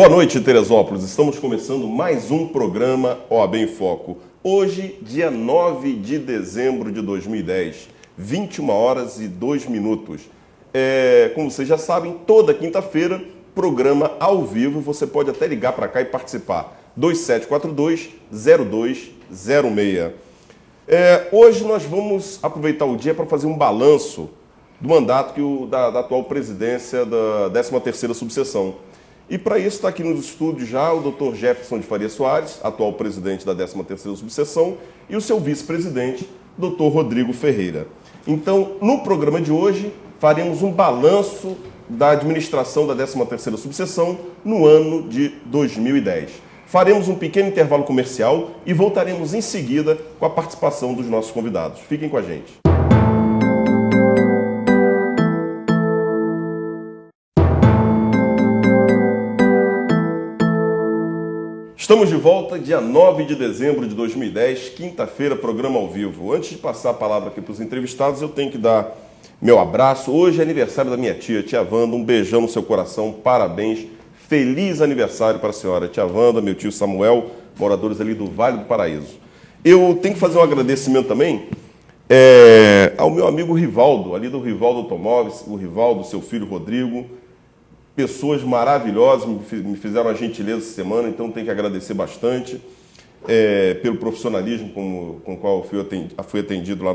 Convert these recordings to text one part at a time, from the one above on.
Boa noite, Teresópolis. Estamos começando mais um programa OAB em Foco. Hoje, dia 9 de dezembro de 2010, 21 horas e 2 minutos. Como vocês já sabem, toda quinta-feira, programa ao vivo. Você pode até ligar para cá e participar. 2742-0206. Hoje nós vamos aproveitar o dia para fazer um balanço do mandato da atual presidência da 13ª subseção. E para isso está aqui nos estúdios já o Dr. Jefferson de Faria Soares, atual presidente da 13ª subseção, e o seu vice-presidente, Dr. Rodrigo Ferreira. Então, no programa de hoje, faremos um balanço da administração da 13ª subseção no ano de 2010. Faremos um pequeno intervalo comercial e voltaremos em seguida com a participação dos nossos convidados. Fiquem com a gente. Estamos de volta, dia 9 de dezembro de 2010, quinta-feira, programa ao vivo. Antes de passar a palavra aqui para os entrevistados, eu tenho que dar meu abraço. Hoje é aniversário da minha tia Wanda. Um beijão no seu coração, parabéns. Feliz aniversário para a senhora, tia Wanda, meu tio Samuel, moradores ali do Vale do Paraíso. Eu tenho que fazer um agradecimento também ao meu amigo Rivaldo, ali do Rivaldo Automóveis, o Rivaldo, seu filho Rodrigo. Pessoas maravilhosas, me fizeram a gentileza essa semana, então tenho que agradecer bastante pelo profissionalismo com o qual fui atendido lá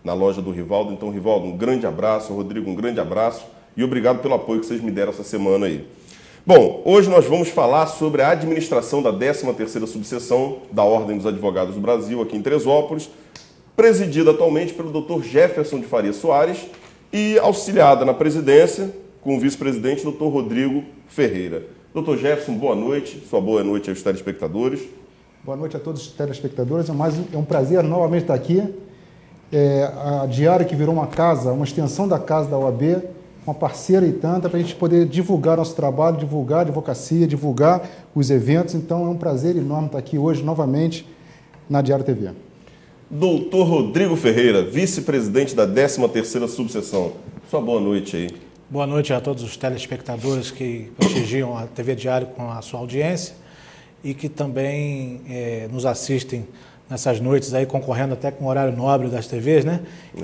na loja do Rivaldo. Então, Rivaldo, um grande abraço, Rodrigo, um grande abraço e obrigado pelo apoio que vocês me deram essa semana aí. Bom, hoje nós vamos falar sobre a administração da 13ª subseção da Ordem dos Advogados do Brasil, aqui em Teresópolis, presidida atualmente pelo Dr. Jefferson de Faria Soares e auxiliada na presidência com o vice-presidente, Dr. Rodrigo Ferreira. Dr. Jefferson, boa noite. Sua boa noite aos telespectadores. Boa noite a todos os telespectadores. É um prazer novamente estar aqui. A Diário que virou uma casa, uma extensão da casa da OAB, uma parceira e tanta, para a gente poder divulgar nosso trabalho, divulgar a advocacia, divulgar os eventos. Então é um prazer enorme estar aqui hoje novamente na Diário TV. Dr. Rodrigo Ferreira, vice-presidente da 13ª subseção. Sua boa noite aí. Boa noite a todos os telespectadores que prestigiam a TV Diário com a sua audiência e que também nos assistem nessas noites aí, concorrendo até com o horário nobre das TVs, né?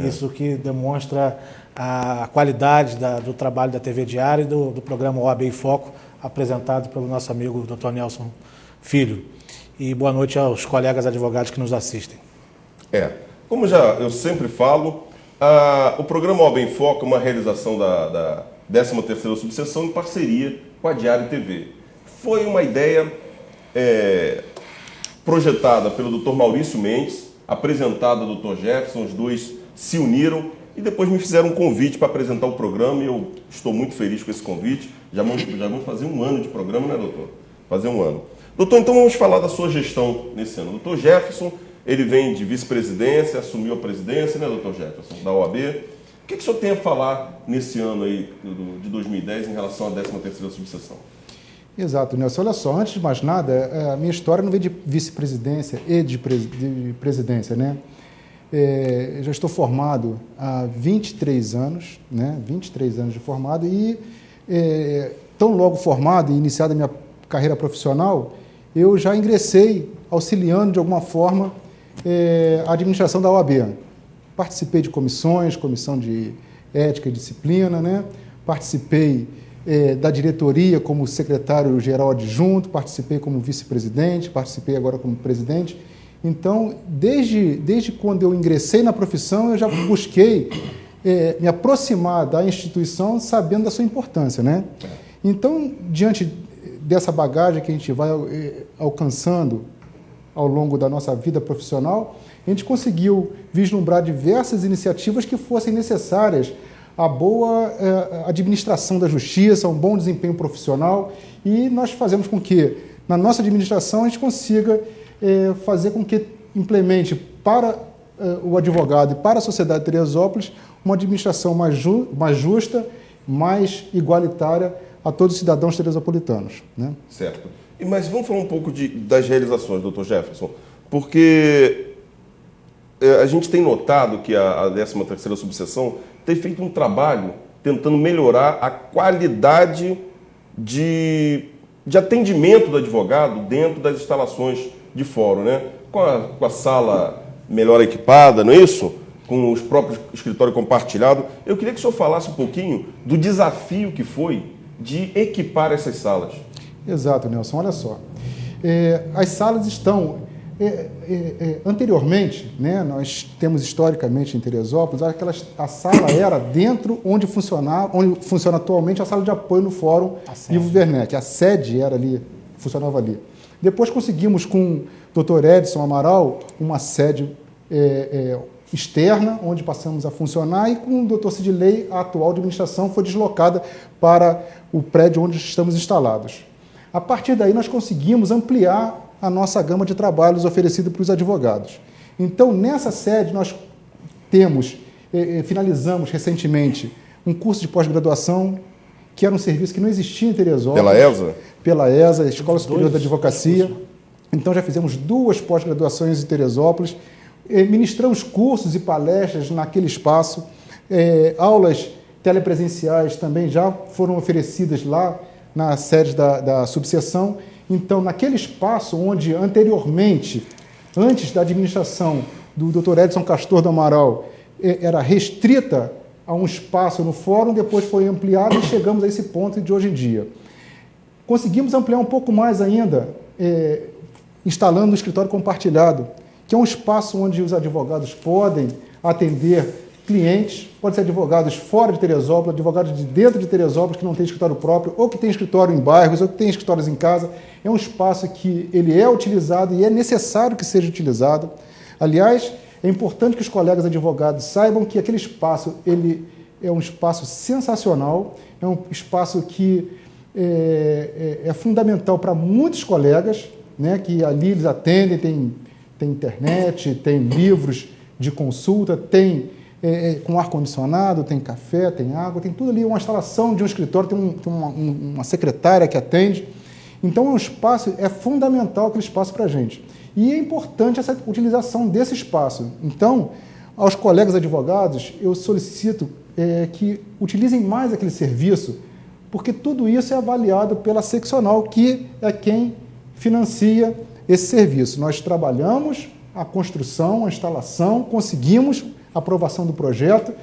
Isso que demonstra a qualidade do trabalho da TV Diário e do programa OAB em Foco, apresentado pelo nosso amigo Dr. Nelson Filho. E boa noite aos colegas advogados que nos assistem. Como eu sempre falo, o programa OAB em Foco é uma realização da 13ª subseção em parceria com a Diário TV. Foi uma ideia projetada pelo Dr. Maurício Mendes, apresentada ao Dr. Jefferson, os dois se uniram e depois me fizeram um convite para apresentar o programa e eu estou muito feliz com esse convite. Já vamos fazer um ano de programa, né, doutor? Fazer um ano. Doutor, então vamos falar da sua gestão nesse ano. Dr. Jefferson, ele vem de vice-presidência, assumiu a presidência, né, Dr. Jefferson, da OAB. O que o senhor tem a falar nesse ano aí de 2010 em relação à 13ª subseção? Exato, Nelson. Olha só, antes de mais nada, a minha história não vem de vice-presidência e de presidência, né? Eu já estou formado há 23 anos, né? 23 anos de formado e tão logo formado e iniciada a minha carreira profissional, eu já ingressei auxiliando de alguma forma a administração da OAB. Participei de comissões, comissão de ética e disciplina, né? Participei da diretoria como secretário-geral adjunto, participei como vice-presidente, participei agora como presidente. Então, desde quando eu ingressei na profissão, eu já busquei me aproximar da instituição sabendo da sua importância, né? Então, diante dessa bagagem que a gente vai alcançando ao longo da nossa vida profissional, a gente conseguiu vislumbrar diversas iniciativas que fossem necessárias à boa administração da justiça, a um bom desempenho profissional, e nós fazemos com que, na nossa administração, a gente consiga fazer com que implemente para o advogado e para a sociedade de Teresópolis uma administração mais justa, mais igualitária a todos os cidadãos teresopolitanos, né? Certo. Mas vamos falar um pouco das realizações, Dr. Jefferson, porque a gente tem notado que a 13ª subseção tem feito um trabalho tentando melhorar a qualidade de de atendimento do advogado dentro das instalações de fórum, né? Com a sala melhor equipada, não é isso? Com os próprios escritórios compartilhados. Eu queria que o senhor falasse um pouquinho do desafio que foi de equipar essas salas. Exato, Nelson. Olha só. As salas estão... anteriormente, né, nós temos historicamente em Teresópolis, a sala era dentro onde funciona atualmente a sala de apoio no Fórum Ivo Werneck. A sede era ali, funcionava ali. Depois conseguimos com o Dr. Edson Amaral uma sede externa, onde passamos a funcionar, e com o Dr. Sidley, a atual administração foi deslocada para o prédio onde estamos instalados. A partir daí nós conseguimos ampliar a nossa gama de trabalhos oferecida para os advogados. Então, nessa sede, nós finalizamos recentemente um curso de pós-graduação, que era um serviço que não existia em Teresópolis. Pela ESA? Pela ESA, Escola Superior da Advocacia. Então, já fizemos 2 pós-graduações em Teresópolis, ministramos cursos e palestras naquele espaço, aulas telepresenciais também já foram oferecidas lá na sede da subseção. Então, naquele espaço onde anteriormente, antes da administração do Dr. Edson Castor do Amaral, era restrita a um espaço no fórum, depois foi ampliado e chegamos a esse ponto de hoje em dia. Conseguimos ampliar um pouco mais ainda, instalando o escritório compartilhado, que é um espaço onde os advogados podem atender clientes, pode ser advogados fora de Teresópolis, advogados de dentro de Teresópolis que não tem escritório próprio, ou que tem escritório em bairros, ou que tem escritórios em casa. É um espaço que ele é utilizado e é necessário que seja utilizado. Aliás, é importante que os colegas advogados saibam que aquele espaço ele é um espaço sensacional, é um espaço que é fundamental para muitos colegas, né, que ali eles atendem, tem internet, tem livros de consulta, tem com ar-condicionado, tem café, tem água, tem tudo ali, uma instalação de um escritório, tem uma secretária que atende. Então, é fundamental aquele espaço para a gente. E é importante essa utilização desse espaço. Então, aos colegas advogados, eu solicito que utilizem mais aquele serviço, porque tudo isso é avaliado pela seccional, que é quem financia esse serviço. Nós trabalhamos a construção, a instalação, conseguimos a aprovação do projeto,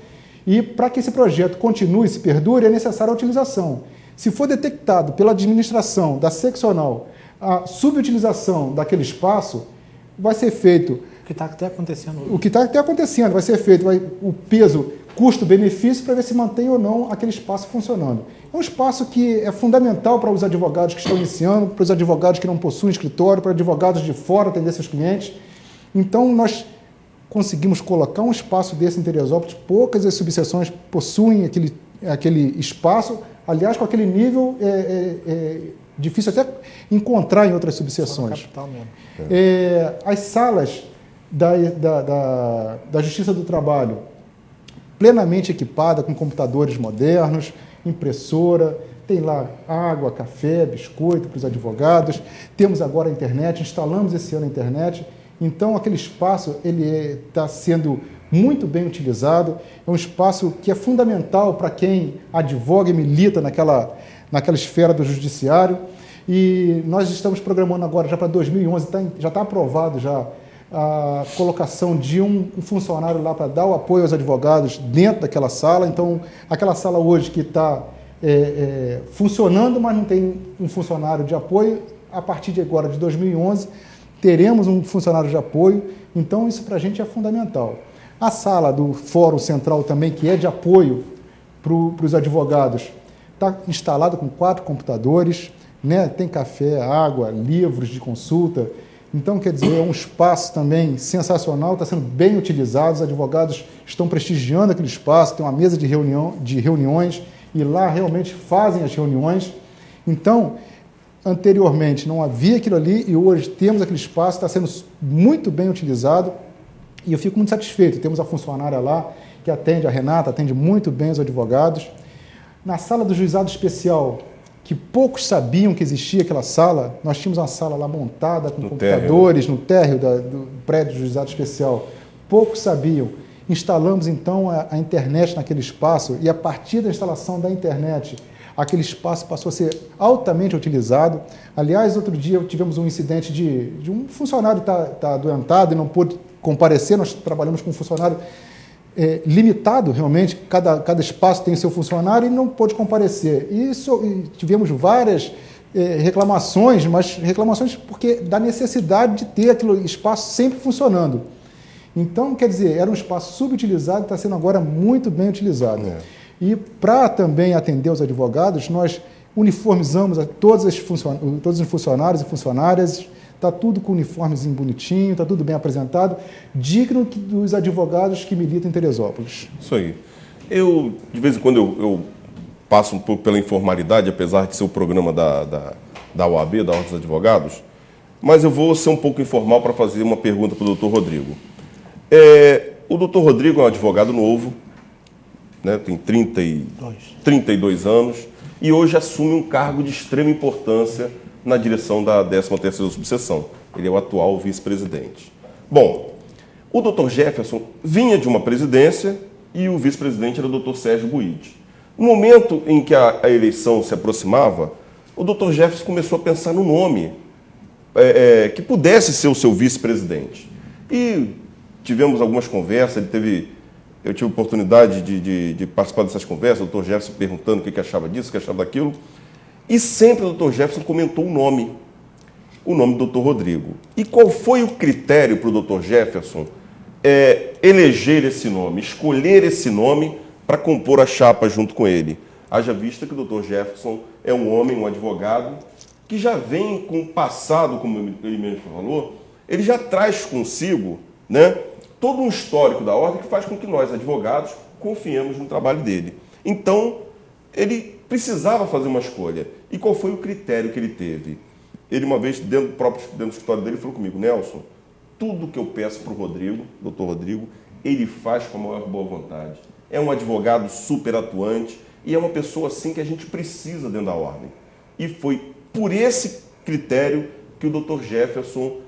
e para que esse projeto continue e se perdure, é necessária a utilização. Se for detectado pela administração da seccional a subutilização daquele espaço, vai ser feito... O que está até acontecendo. O que está até acontecendo, vai ser feito o peso custo-benefício para ver se mantém ou não aquele espaço funcionando. É um espaço que é fundamental para os advogados que estão iniciando, para os advogados que não possuem escritório, para advogados de fora atender seus clientes. Então, nós conseguimos colocar um espaço desse em Teresópolis. Poucas as subseções possuem aquele espaço. Aliás, com aquele nível, é difícil até encontrar em outras subseções. Capital mesmo. As salas da Justiça do Trabalho, plenamente equipada, com computadores modernos, impressora, tem lá água, café, biscoito para os advogados. Temos agora a internet, instalamos esse ano a internet. Então, aquele espaço está sendo muito bem utilizado. É um espaço que é fundamental para quem advoga e milita naquela esfera do judiciário. E nós estamos programando agora, já para 2011, já está aprovado já a colocação de um funcionário lá para dar o apoio aos advogados dentro daquela sala. Então, aquela sala hoje que está funcionando, mas não tem um funcionário de apoio, a partir de agora, de 2011, teremos um funcionário de apoio. Então, isso para a gente é fundamental. A sala do Fórum Central também, que é de apoio para os advogados, está instalada com 4 computadores, né? Tem café, água, livros de consulta. Então, quer dizer, é um espaço também sensacional, está sendo bem utilizado, os advogados estão prestigiando aquele espaço, tem uma mesa de reuniões, e lá realmente fazem as reuniões. Então, anteriormente não havia aquilo ali, e hoje temos aquele espaço, está sendo muito bem utilizado, e eu fico muito satisfeito. Temos a funcionária lá, que atende, a Renata, atende muito bem os advogados. Na sala do juizado especial, que poucos sabiam que existia aquela sala, nós tínhamos uma sala lá montada com computadores no térreo do prédio do juizado especial. Poucos sabiam. Instalamos então a internet naquele espaço, e a partir da instalação da internet, aquele espaço passou a ser altamente utilizado. Aliás, outro dia tivemos um incidente de um funcionário tá adoentado e não pôde comparecer. Nós trabalhamos com um funcionário limitado, realmente, cada espaço tem seu funcionário e não pôde comparecer. E tivemos várias reclamações, mas reclamações porque da necessidade de ter aquele espaço sempre funcionando. Então, quer dizer, era um espaço subutilizado, está sendo agora muito bem utilizado. E para também atender os advogados, nós uniformizamos todos os funcionários e funcionárias, está tudo com uniformezinho bonitinho, está tudo bem apresentado, digno dos advogados que militam em Teresópolis. Isso aí. Eu, de vez em quando, eu passo um pouco pela informalidade, apesar de ser o programa da OAB, da Ordem dos Advogados, mas eu vou ser um pouco informal para fazer uma pergunta para o doutor Rodrigo. O doutor Rodrigo é um advogado novo, né, tem 32 anos, e hoje assume um cargo de extrema importância na direção da 13ª subseção. Ele é o atual vice-presidente. Bom, o doutor Jefferson vinha de uma presidência e o vice-presidente era o doutor Sérgio Buide. No momento em que a eleição se aproximava, o doutor Jefferson começou a pensar no nome que pudesse ser o seu vice-presidente. E tivemos algumas conversas, eu tive a oportunidade de participar dessas conversas, o doutor Jefferson perguntando o que achava disso, o que achava daquilo. E sempre o doutor Jefferson comentou o nome do doutor Rodrigo. E qual foi o critério para o doutor Jefferson eleger esse nome, escolher esse nome para compor a chapa junto com ele? Haja vista que o doutor Jefferson é um homem, um advogado, que já vem com o passado, como ele mesmo falou, ele já traz consigo, né, todo um histórico da ordem que faz com que nós, advogados, confiemos no trabalho dele. Então, ele precisava fazer uma escolha. E qual foi o critério que ele teve? Ele, uma vez, dentro do escritório dele, falou comigo: Nelson, tudo que eu peço para o Rodrigo, doutor Rodrigo, ele faz com a maior boa vontade. É um advogado super atuante e é uma pessoa assim que a gente precisa dentro da ordem. E foi por esse critério que o doutor Jefferson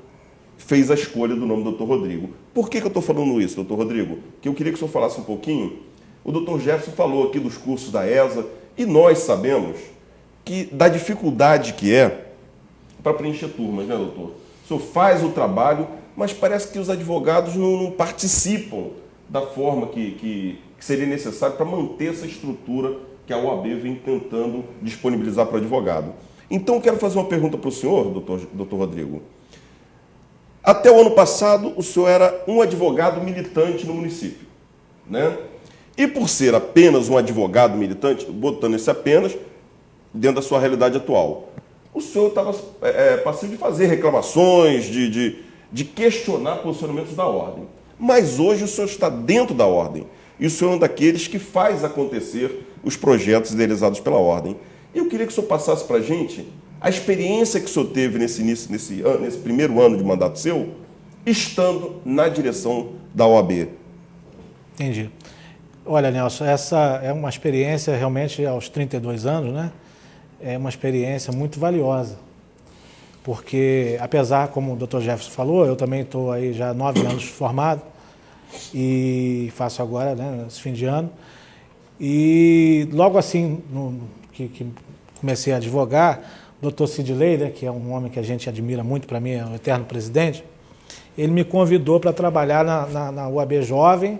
fez a escolha do nome do doutor Rodrigo. Por que eu estou falando isso, doutor Rodrigo? Que eu queria que o senhor falasse um pouquinho. O doutor Jefferson falou aqui dos cursos da ESA e nós sabemos que da dificuldade que é para preencher turmas, né, doutor? O senhor faz o trabalho, mas parece que os advogados não participam da forma que seria necessário para manter essa estrutura que a OAB vem tentando disponibilizar para o advogado. Então, eu quero fazer uma pergunta para o senhor, doutor Rodrigo. Até o ano passado, o senhor era um advogado militante no município, né? E por ser apenas um advogado militante, botando esse apenas, dentro da sua realidade atual, o senhor estava passivo de fazer reclamações, de questionar posicionamentos da ordem. Mas hoje o senhor está dentro da ordem e o senhor é um daqueles que faz acontecer os projetos idealizados pela ordem. Eu queria que o senhor passasse para a gente a experiência que o senhor teve nesse primeiro ano de mandato seu, estando na direção da OAB. Entendi. Olha, Nelson, essa é uma experiência realmente aos 32 anos, né? É uma experiência muito valiosa, porque apesar, como o Dr. Jefferson falou, eu também estou aí já há 9 anos formado e faço agora, né, nesse fim de ano. E logo assim que comecei a advogar, o Dr. Sidley, né, que é um homem que a gente admira muito, para mim é o eterno presidente, ele me convidou para trabalhar na UAB Jovem,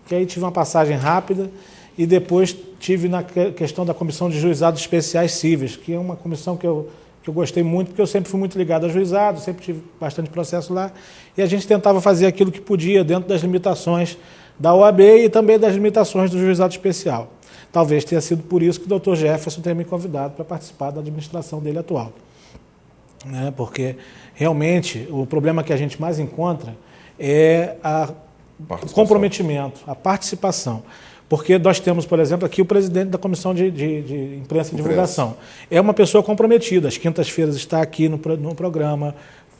que aí tive uma passagem rápida e depois tive na questão da Comissão de Juizados Especiais Cíveis, que é uma comissão que eu gostei muito, porque eu sempre fui muito ligado a juizado, sempre tive bastante processo lá, e a gente tentava fazer aquilo que podia dentro das limitações da OAB e também das limitações do juizado especial. Talvez tenha sido por isso que o Dr. Jefferson tenha me convidado para participar da administração dele atual. Né? Porque realmente o problema que a gente mais encontra é o comprometimento, a participação. Porque nós temos, por exemplo, aqui o presidente da Comissão de Imprensa e Divulgação. É uma pessoa comprometida. Às quintas-feiras está aqui no programa,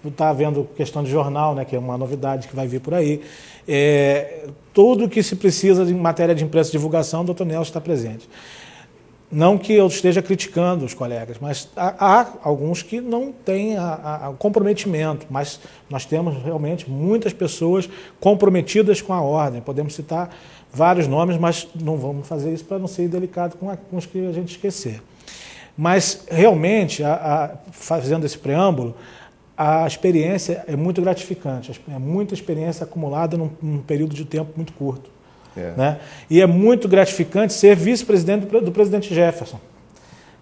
está vendo questão de jornal, né, que é uma novidade que vai vir por aí. Tudo que se precisa em matéria de imprensa e divulgação, o doutor Nelson está presente. Não que eu esteja criticando os colegas, mas há alguns que não têm o comprometimento, mas nós temos realmente muitas pessoas comprometidas com a ordem. Podemos citar vários nomes, mas não vamos fazer isso para não ser delicado com os que a gente esquecer. Mas, realmente, fazendo esse preâmbulo, a experiência é muito gratificante, é muita experiência acumulada num período de tempo muito curto. Né? E é muito gratificante ser vice-presidente do presidente Jefferson.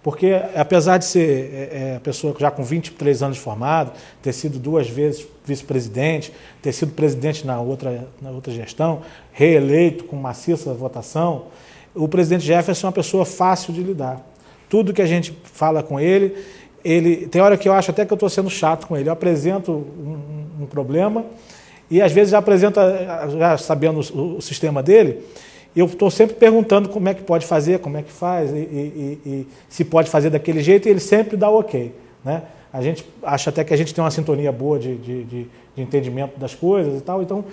Porque, apesar de ser a pessoa já com 23 anos de formado, ter sido 2 vezes vice-presidente, ter sido presidente na outra gestão, reeleito com maciça votação, o presidente Jefferson é uma pessoa fácil de lidar. Tudo que a gente fala com ele, tem hora que eu acho até que eu estou sendo chato com ele. Eu apresento um problema e, às vezes, já sabendo o sistema dele, eu estou sempre perguntando como é que pode fazer, como é que faz, e se pode fazer daquele jeito, e ele sempre dá o ok. Né? A gente acha até que a gente tem uma sintonia boa de entendimento das coisas e tal, então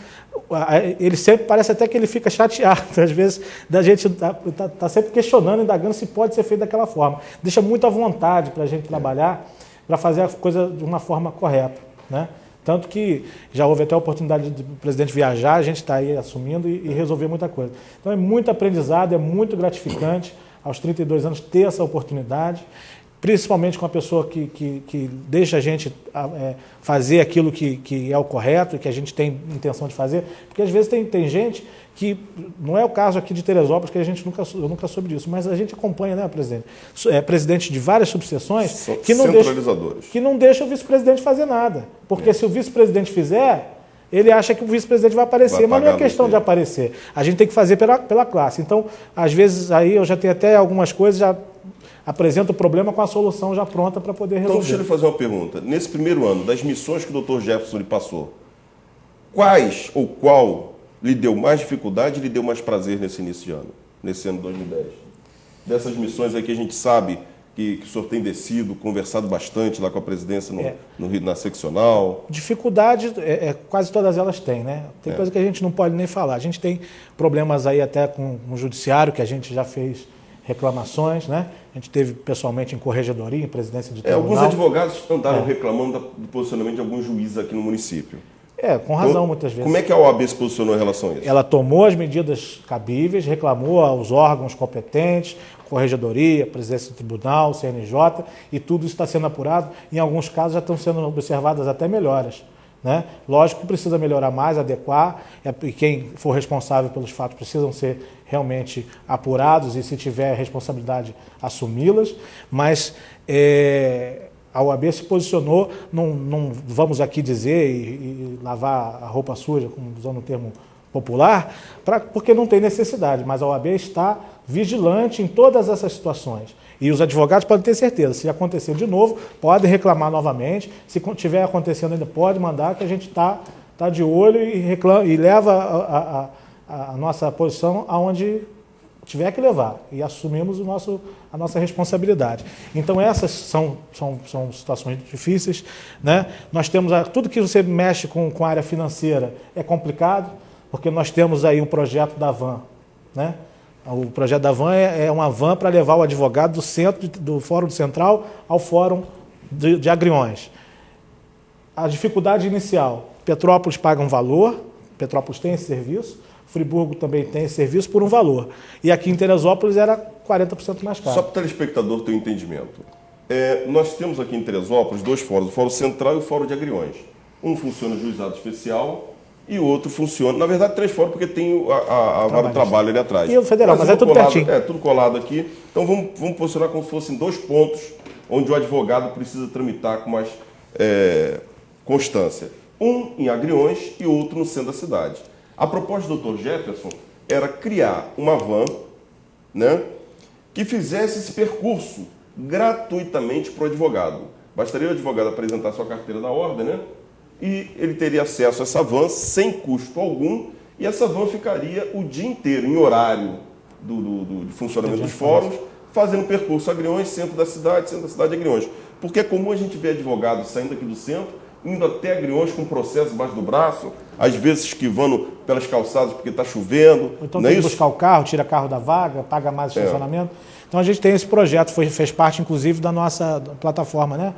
ele sempre parece até que ele fica chateado, às vezes, da gente tá sempre questionando, indagando se pode ser feito daquela forma. Deixa muita vontade para a gente trabalhar, para fazer a coisa de uma forma correta. Né? Tanto que já houve até a oportunidade do presidente viajar, a gente está aí assumindo e resolver muita coisa. Então é muito aprendizado, é muito gratificante, aos 32 anos, ter essa oportunidade, principalmente com a pessoa que deixa a gente fazer aquilo que é o correto e que a gente tem intenção de fazer. Porque às vezes tem gente que, não é o caso aqui de Teresópolis, que eu nunca soube disso, mas a gente acompanha, né, presidente? Presidente de várias subseções que não deixa o vice-presidente fazer nada. Porque se o vice-presidente fizer, ele acha que o vice-presidente vai aparecer, mas não é questão de aparecer. A gente tem que fazer pela classe. Então, às vezes, aí eu já tenho até algumas coisas, já apresento o problema com a solução já pronta para poder resolver. Então, deixa eu lhe fazer uma pergunta. Nesse primeiro ano, das missões que o Dr. Jefferson lhe passou, quais ou qual lhe deu mais dificuldade e lhe deu mais prazer nesse início de ano, nesse ano de 2010? Dessas missões aí que a gente sabe que o senhor tem descido, conversado bastante lá com a presidência no Rio, na seccional. Dificuldade, quase todas elas têm, né? Tem coisa que a gente não pode nem falar. A gente tem problemas aí até com o judiciário, que a gente já fez reclamações, né? A gente teve pessoalmente em corregedoria, em presidência de tribunal. Alguns advogados andaram reclamando do posicionamento de alguns juízes aqui no município. Com razão, muitas vezes. Como é que a OAB se posicionou em relação a isso? Ela tomou as medidas cabíveis, reclamou aos órgãos competentes, corregedoria, presidência do tribunal, CNJ, e tudo isso está sendo apurado. Em alguns casos já estão sendo observadas até melhoras. Né? Lógico que precisa melhorar mais, adequar, e quem for responsável pelos fatos precisam ser realmente apurados e, se tiver responsabilidade, assumi-las, mas a OAB se posicionou, não vamos aqui dizer e lavar a roupa suja, usando o termo popular, porque não tem necessidade, mas a OAB está vigilante em todas essas situações. E os advogados podem ter certeza, se acontecer de novo, podem reclamar novamente, se estiver acontecendo ainda, pode mandar, que a gente está de olho e leva a nossa posição aonde tiver que levar, e assumimos a nossa responsabilidade. Então essas são situações difíceis, né? Nós temos tudo que você mexe com a área financeira é complicado, porque nós temos aí um projeto da van, né? O projeto da van é uma van para levar o advogado do centro, do Fórum Central ao Fórum de Agriões. A dificuldade inicial, Petrópolis paga um valor, Petrópolis tem esse serviço, Friburgo também tem esse serviço por um valor. E aqui em Teresópolis era 40% mais caro. Só para o telespectador ter um entendimento. Nós temos aqui em Teresópolis 2 fóruns, o Fórum Central e o Fórum de Agriões. Um funciona no juizado especial e o outro funciona... Na verdade, 3 fóruns, porque tem a vara do trabalho ali atrás. E o federal, mas é tudo colado, pertinho. tudo colado aqui. Então vamos posicionar como se fossem 2 pontos onde o advogado precisa tramitar com mais constância. Um em Agriões e outro no centro da cidade. A proposta do Dr. Jefferson era criar uma van, né, que fizesse esse percurso gratuitamente para o advogado. Bastaria o advogado apresentar sua carteira da ordem, né, e ele teria acesso a essa van sem custo algum, e essa van ficaria o dia inteiro, em horário do funcionamento dos fóruns, fazendo percurso Agriões, centro da cidade Agriões. Porque é comum a gente ver advogado saindo aqui do centro, indo até Agriões com processo embaixo do braço, às vezes esquivando pelas calçadas porque está chovendo. Então tem que buscar o carro, tira carro da vaga, paga mais o estacionamento. Então a gente tem esse projeto, fez parte inclusive da nossa plataforma, né,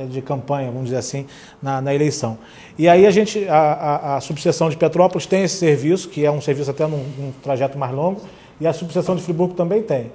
de campanha, vamos dizer assim, na eleição. E aí a subseção de Petrópolis tem esse serviço, que é um serviço até num trajeto mais longo, e a subseção de Friburgo também tem.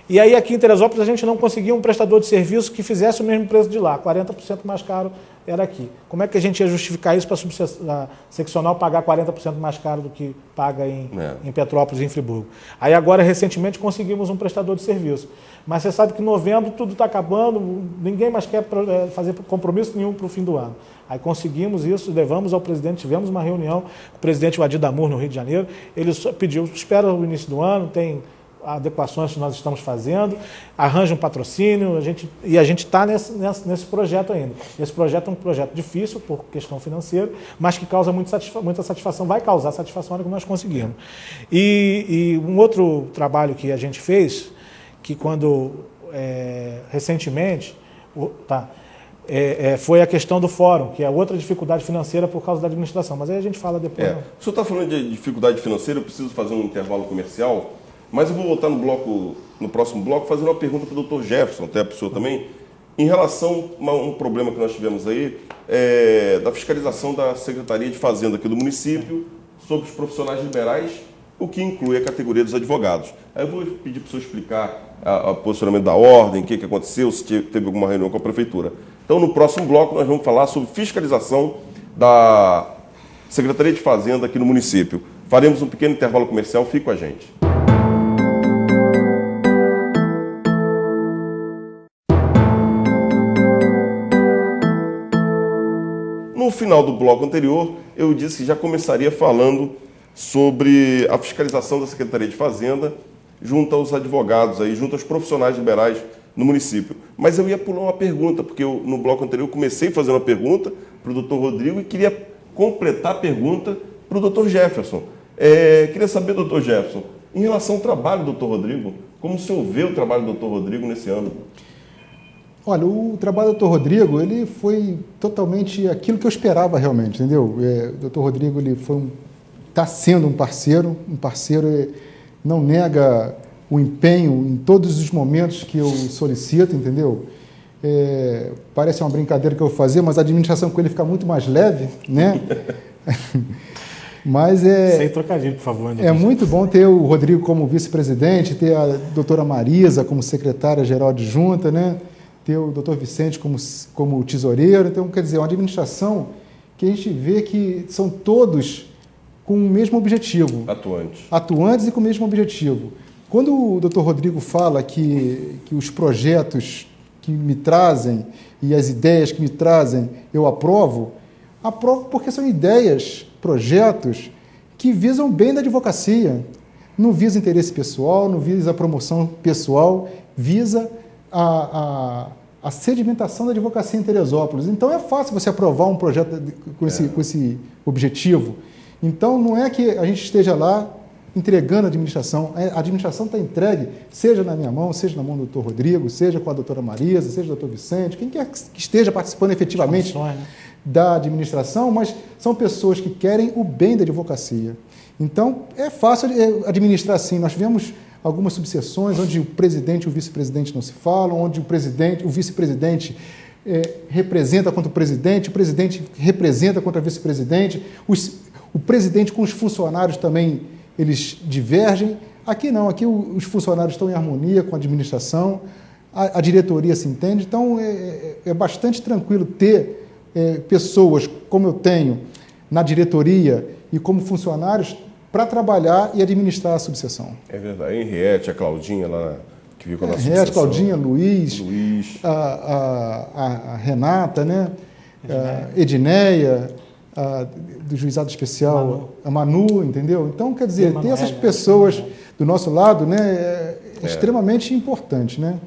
E aí aqui em Teresópolis a gente não conseguia um prestador de serviço que fizesse o mesmo preço de lá, 40% mais caro era aqui. Como é que a gente ia justificar isso para a seccional pagar 40% mais caro do que paga em Petrópolis e em Friburgo? Aí agora, recentemente, conseguimos um prestador de serviço. Mas você sabe que em novembro tudo está acabando, ninguém mais quer fazer compromisso nenhum para o fim do ano. Aí conseguimos isso, levamos ao presidente, tivemos uma reunião com o presidente Wadi Damur no Rio de Janeiro, ele pediu, espera o início do ano, tem adequações que nós estamos fazendo, arranja um patrocínio, a gente está nesse projeto ainda. Esse projeto é um projeto difícil por questão financeira, mas que causa muita satisfação, vai causar satisfação na hora que nós conseguimos. E um outro trabalho que a gente fez, que recentemente, foi a questão do fórum, que é outra dificuldade financeira por causa da administração, mas aí a gente fala depois. O senhor está falando de dificuldade financeira, eu preciso fazer um intervalo comercial, mas eu vou voltar no próximo bloco, fazendo uma pergunta para o Dr. Jefferson, até a pessoa também, em relação a um problema que nós tivemos aí, da fiscalização da Secretaria de Fazenda aqui do município sobre os profissionais liberais, o que inclui a categoria dos advogados. Aí eu vou pedir para o senhor explicar o posicionamento da ordem, o que aconteceu, se teve alguma reunião com a Prefeitura. Então, no próximo bloco, nós vamos falar sobre fiscalização da Secretaria de Fazenda aqui no município. Faremos um pequeno intervalo comercial, fique com a gente. No final do bloco anterior, eu disse que já começaria falando sobre a fiscalização da Secretaria de Fazenda junto aos advogados, junto aos profissionais liberais no município. Mas eu ia pular uma pergunta, porque no bloco anterior eu comecei fazendo uma pergunta para o Dr. Rodrigo e queria completar a pergunta para o Dr. Jefferson. Queria saber, Dr. Jefferson, em relação ao trabalho do Dr. Rodrigo, como o senhor vê o trabalho do Dr. Rodrigo nesse ano? Olha, o trabalho do Dr. Rodrigo, ele foi totalmente aquilo que eu esperava realmente, entendeu? O Dr. Rodrigo, ele está sendo um parceiro não nega o empenho em todos os momentos que eu solicito, entendeu? Parece uma brincadeira que eu vou fazer, mas a administração com ele fica muito mais leve, né? Mas sem trocadilho, por favor. É muito bom ter o Rodrigo como vice-presidente, ter a doutora Marisa como secretária-geral adjunta, né? Ter o doutor Vicente como tesoureiro. Então, quer dizer, é uma administração que a gente vê que são todos com o mesmo objetivo. Atuantes e com o mesmo objetivo. Quando o doutor Rodrigo fala que os projetos que me trazem e as ideias que me trazem eu aprovo porque são ideias, projetos que visam o bem da advocacia. Não visa interesse pessoal, não visa a promoção pessoal, visa a sedimentação da advocacia em Teresópolis. Então é fácil você aprovar um projeto com esse objetivo. Então não é que a gente esteja lá entregando a administração está entregue, seja na minha mão, seja na mão do doutor Rodrigo, seja com a doutora Marisa, seja do doutor Vicente, quem quer que esteja participando efetivamente da administração, mas são pessoas que querem o bem da advocacia. Então é fácil administrar assim. Nós tivemos algumas subseções onde o presidente e o vice-presidente não se falam, onde o vice-presidente representa contra o presidente representa contra o vice-presidente, o presidente com os funcionários também, eles divergem. Aqui não, aqui os funcionários estão em harmonia com a administração, a diretoria se entende, então é bastante tranquilo ter pessoas como eu tenho na diretoria e como funcionários para trabalhar e administrar a subseção. É verdade. A Henriette, a Claudinha lá, que ficou na subseção. Henriette, Claudinha, Luiz. A Renata, né? Edneia, do Juizado Especial, a Manu, entendeu? Então, quer dizer, ter essas pessoas do nosso lado, né, é extremamente importante, né?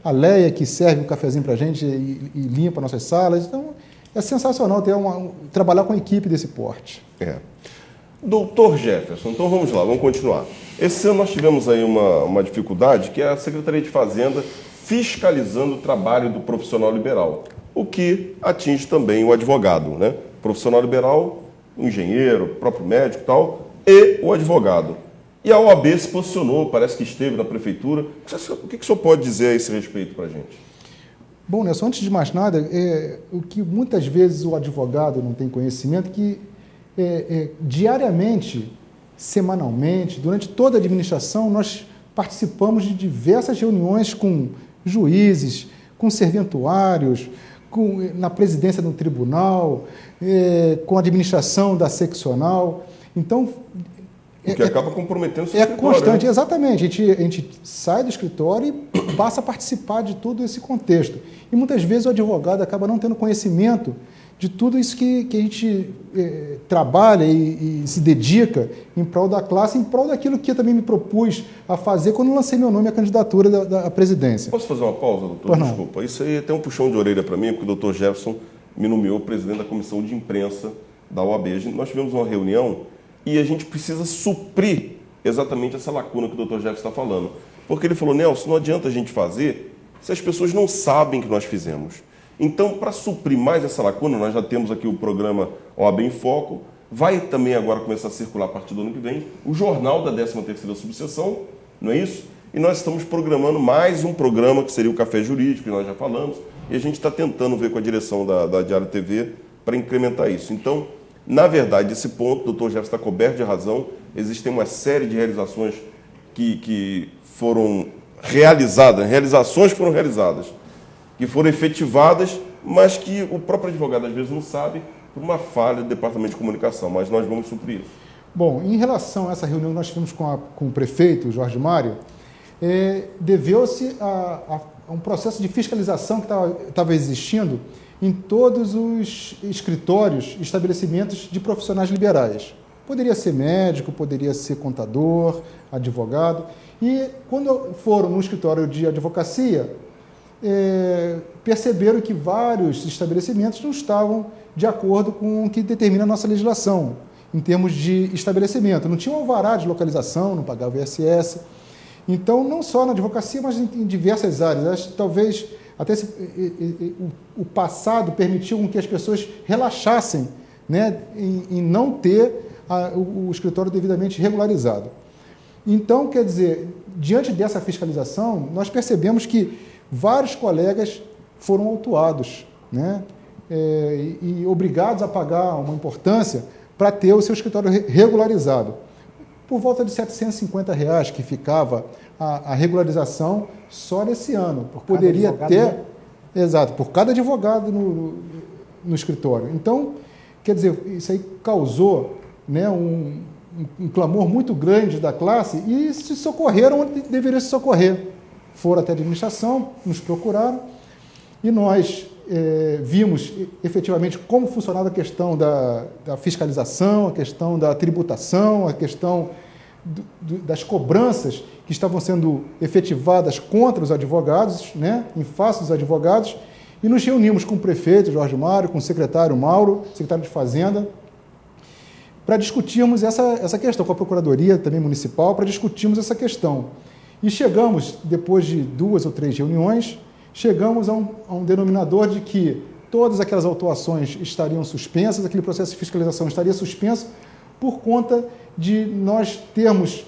A Leia, que serve um cafezinho para a gente e limpa nossas salas. Então, é sensacional trabalhar com a equipe desse porte. Doutor Jefferson, então vamos lá, vamos continuar. Esse ano nós tivemos aí uma dificuldade, que é a Secretaria de Fazenda fiscalizando o trabalho do profissional liberal, o que atinge também o advogado, né? Profissional liberal, o engenheiro, o próprio médico e tal, e o advogado. E a OAB se posicionou, parece que esteve na prefeitura. O que o senhor pode dizer a esse respeito para a gente? Bom, Nelson, antes de mais nada, o que muitas vezes o advogado não tem conhecimento, que diariamente, semanalmente, durante toda a administração, nós participamos de diversas reuniões com juízes, com serventuários, na presidência do tribunal, com a administração da seccional. Então, o que acaba comprometendo o seu escritório. É constante, né? Exatamente. A gente sai do escritório e passa a participar de todo esse contexto. E muitas vezes o advogado acaba não tendo conhecimento de tudo isso que a gente trabalha e se dedica em prol da classe, em prol daquilo que eu também me propus a fazer quando lancei meu nome à candidatura da presidência. Posso fazer uma pausa, doutor? Desculpa. Isso aí tem um puxão de orelha para mim, porque o doutor Jefferson me nomeou presidente da comissão de imprensa da OAB. Nós tivemos uma reunião e a gente precisa suprir exatamente essa lacuna que o doutor Jefferson está falando. Porque ele falou, Nelson, não adianta a gente fazer se as pessoas não sabem que nós fizemos. Então, para suprir mais essa lacuna, nós já temos aqui o programa OAB em Foco, vai também agora começar a circular a partir do ano que vem, o jornal da 13ª Subseção, não é isso? E nós estamos programando mais um programa que seria o Café Jurídico, que nós já falamos, e a gente está tentando ver com a direção da Diário TV para incrementar isso. Então, na verdade, esse ponto, o doutor Jefferson está coberto de razão, existem uma série de realizações que foram realizações que foram realizadas, que foram efetivadas, mas que o próprio advogado às vezes não sabe por uma falha do Departamento de Comunicação, mas nós vamos suprir isso. Bom, em relação a essa reunião que nós tivemos com o prefeito, Jorge Mário, deveu-se a um processo de fiscalização que estava existindo em todos os escritórios, estabelecimentos de profissionais liberais. Poderia ser médico, poderia ser contador, advogado. E quando foram no escritório de advocacia, perceberam que vários estabelecimentos não estavam de acordo com o que determina a nossa legislação, em termos de estabelecimento. Não tinha um alvará de localização, não pagava o ISS. Então, não só na advocacia, mas em diversas áreas. Acho que talvez até o passado permitiu que as pessoas relaxassem, né, em não ter o escritório devidamente regularizado. Então, quer dizer, diante dessa fiscalização, nós percebemos que vários colegas foram autuados, né, e obrigados a pagar uma importância para ter o seu escritório regularizado. Por volta de R$ 750 que ficava a regularização só nesse ano. Poderia ter, né? Exato, por cada advogado no escritório. Então, quer dizer, isso aí causou, né, um clamor muito grande da classe e se socorreram onde deveria se socorrer. Foram até a administração, nos procuraram e nós vimos efetivamente como funcionava a questão da fiscalização, a questão da tributação, a questão das cobranças que estavam sendo efetivadas contra os advogados, né, em face dos advogados, e nos reunimos com o prefeito Jorge Mário, com o secretário Mauro, secretário de Fazenda, para discutirmos essa questão, com a Procuradoria também municipal, para discutirmos essa questão. E chegamos, depois de 2 ou 3 reuniões, chegamos a um denominador de que todas aquelas autuações estariam suspensas, aquele processo de fiscalização estaria suspenso, por conta de nós termos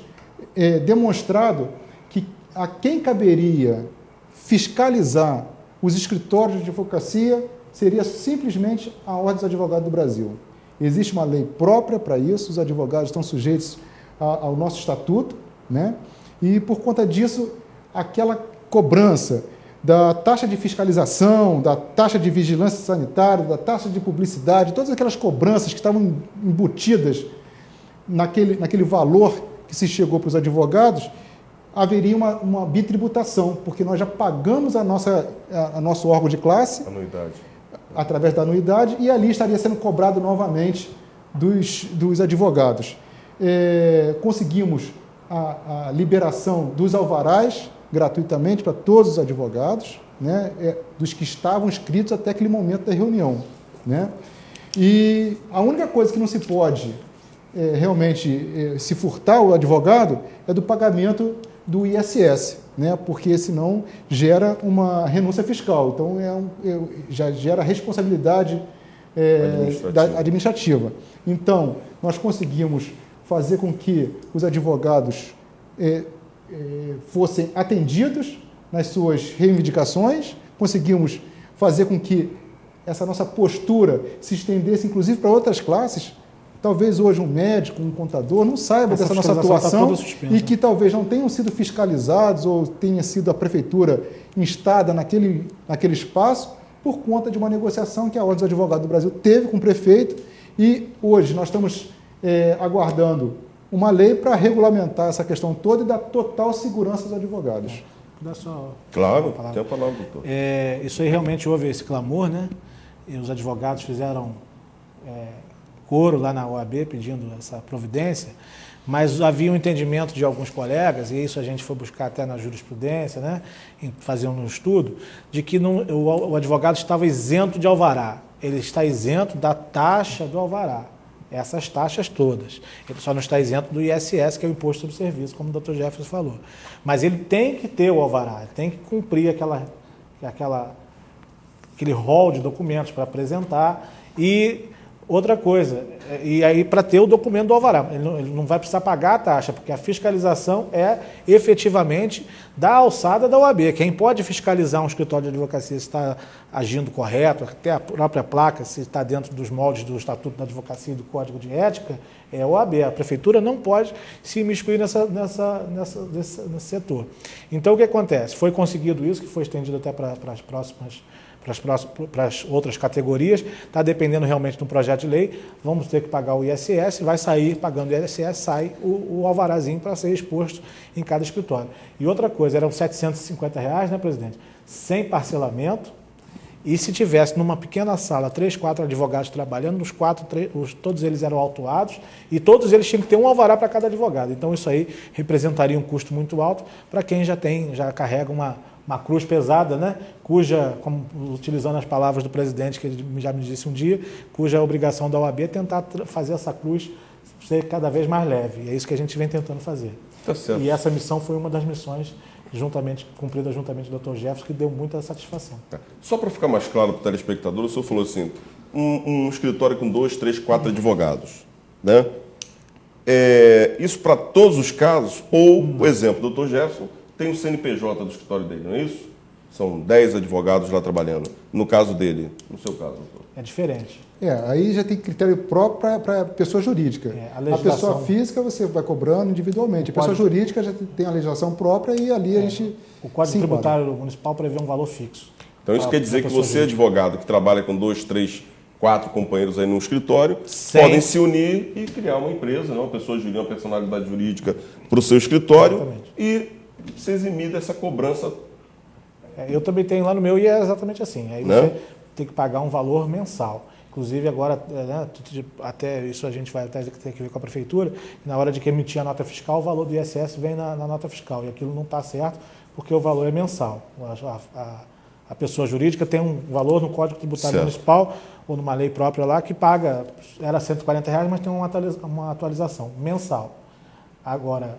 demonstrado que a quem caberia fiscalizar os escritórios de advocacia seria simplesmente a Ordem dos Advogados do Brasil. Existe uma lei própria para isso, os advogados estão sujeitos ao nosso estatuto, né? E por conta disso, aquela cobrança da taxa de fiscalização, da taxa de vigilância sanitária, da taxa de publicidade, todas aquelas cobranças que estavam embutidas naquele valor que se chegou para os advogados, haveria uma bitributação, porque nós já pagamos a nosso órgão de classe, anuidade, através da anuidade, e ali estaria sendo cobrado novamente dos advogados. Conseguimos a liberação dos alvarás gratuitamente para todos os advogados, né, dos que estavam inscritos até aquele momento da reunião, né? E a única coisa que não se pode realmente se furtar o advogado é do pagamento do ISS, né, porque senão gera uma renúncia fiscal, então já gera responsabilidade administrativa. Então, nós conseguimos fazer com que os advogados fossem atendidos nas suas reivindicações, conseguimos fazer com que essa nossa postura se estendesse, inclusive, para outras classes, talvez hoje um médico, um contador, não saiba dessa nossa atuação e que talvez não tenham sido fiscalizados ou tenha sido a prefeitura instada naquele espaço por conta de uma negociação que a Ordem dos Advogados do Brasil teve com o prefeito e hoje nós estamos aguardando uma lei para regulamentar essa questão toda e dar total segurança aos advogados. Claro, tem a palavra, doutor. Isso aí realmente houve esse clamor, né? E os advogados fizeram coro lá na OAB pedindo essa providência, mas havia um entendimento de alguns colegas, e isso a gente foi buscar até na jurisprudência, né? Fazendo um estudo, de que o advogado estava isento de alvará. Ele está isento da taxa do alvará. Essas taxas todas. Ele só não está isento do ISS, que é o Imposto sobre Serviço, como o Dr. Jefferson falou. Mas ele tem que ter o alvará, ele tem que cumprir aquele rol de documentos para apresentar. E outra coisa, e aí para ter o documento do alvará, ele não vai precisar pagar a taxa, porque a fiscalização é efetivamente da alçada da OAB. Quem pode fiscalizar um escritório de advocacia se está agindo correto, até a própria placa, se está dentro dos moldes do Estatuto da Advocacia e do Código de Ética, é a OAB. A Prefeitura não pode se imiscuir nesse setor. Então, o que acontece? Foi conseguido isso, que foi estendido até para as outras categorias, está dependendo realmente do projeto de lei, vamos ter que pagar o ISS, vai sair, pagando o ISS, sai o alvarazinho para ser exposto em cada escritório. E outra coisa, eram R$ 750, né, presidente? Sem parcelamento, e se tivesse numa pequena sala 3, 4 advogados trabalhando, todos eles eram autuados, e todos eles tinham que ter um alvará para cada advogado. Então isso aí representaria um custo muito alto para quem já carrega uma cruz pesada, né? Cuja, como, utilizando as palavras do presidente, que ele já me disse um dia, cuja obrigação da OAB é tentar fazer essa cruz ser cada vez mais leve. E é isso que a gente vem tentando fazer. Tá certo. E essa missão foi uma das missões cumprida juntamente com o Dr. Jefferson, que deu muita satisfação. Tá. Só para ficar mais claro para o telespectador, o senhor falou assim, um escritório com 2, 3, 4 advogados, né? Isso para todos os casos? Ou, por exemplo, o Dr. Jefferson tem o CNPJ do escritório dele, não é isso? São 10 advogados lá trabalhando. No caso dele, no seu caso, doutor. É diferente. Aí já tem critério próprio para a pessoa jurídica. A pessoa física você vai cobrando individualmente. A pessoa jurídica já tem a legislação própria e ali a gente... O Código Tributário Municipal prevê um valor fixo. Então isso quer dizer que você, advogado, que trabalha com 2, 3, 4 companheiros aí no escritório, podem se unir e criar uma empresa, né? Uma pessoa jurídica, uma personalidade jurídica para o seu escritório. Exatamente. E se eximir dessa cobrança. Eu também tenho lá no meu e é exatamente assim. Aí você tem que pagar um valor mensal. Inclusive agora, né, até isso a gente vai até ter que ver com a prefeitura, na hora de que emitir a nota fiscal, o valor do ISS vem na nota fiscal. E aquilo não está certo porque o valor é mensal. A pessoa jurídica tem um valor no Código Tributário Municipal ou numa lei própria lá que paga, era R$ 140, mas tem uma atualização mensal. Agora,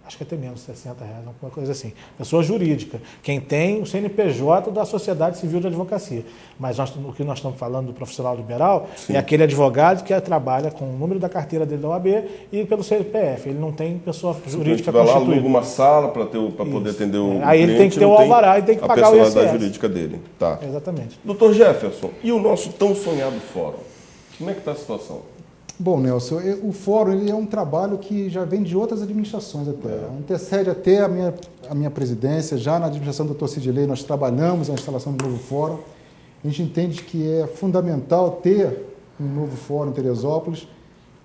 acho que até menos, R$60, alguma coisa assim. Pessoa jurídica, quem tem o CNPJ da Sociedade Civil de Advocacia. Mas o que nós estamos falando do profissional liberal é aquele advogado que trabalha com o número da carteira dele da OAB e pelo CPF. Ele não tem pessoa jurídica constituída. Vai lá, aluga uma sala para poder atender o Aí cliente, ele tem que ter o alvará e tem que pagar o ISS. A personalidade jurídica dele. Tá. Exatamente. Doutor Jefferson, e o nosso tão sonhado fórum? Como é que está a situação? Bom, Nelson, o fórum ele é um trabalho que já vem de outras administrações até. Antecede até a minha presidência, já na administração do Dr. Sidilei nós trabalhamos a instalação do novo fórum. A gente entende que é fundamental ter um novo fórum em Teresópolis.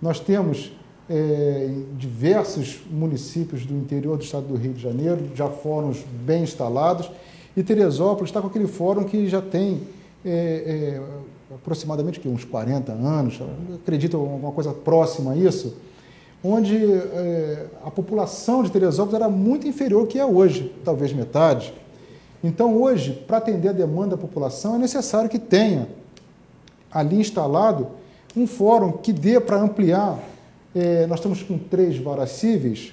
Nós temos em diversos municípios do interior do estado do Rio de Janeiro, já fóruns bem instalados, e Teresópolis está com aquele fórum que já tem aproximadamente uns 40 anos, acredito alguma coisa próxima a isso, onde a população de Teresópolis era muito inferior ao que é hoje, talvez metade. Então, hoje, para atender a demanda da população, é necessário que tenha ali instalado um fórum que dê para ampliar. Nós estamos com 3 varas cíveis,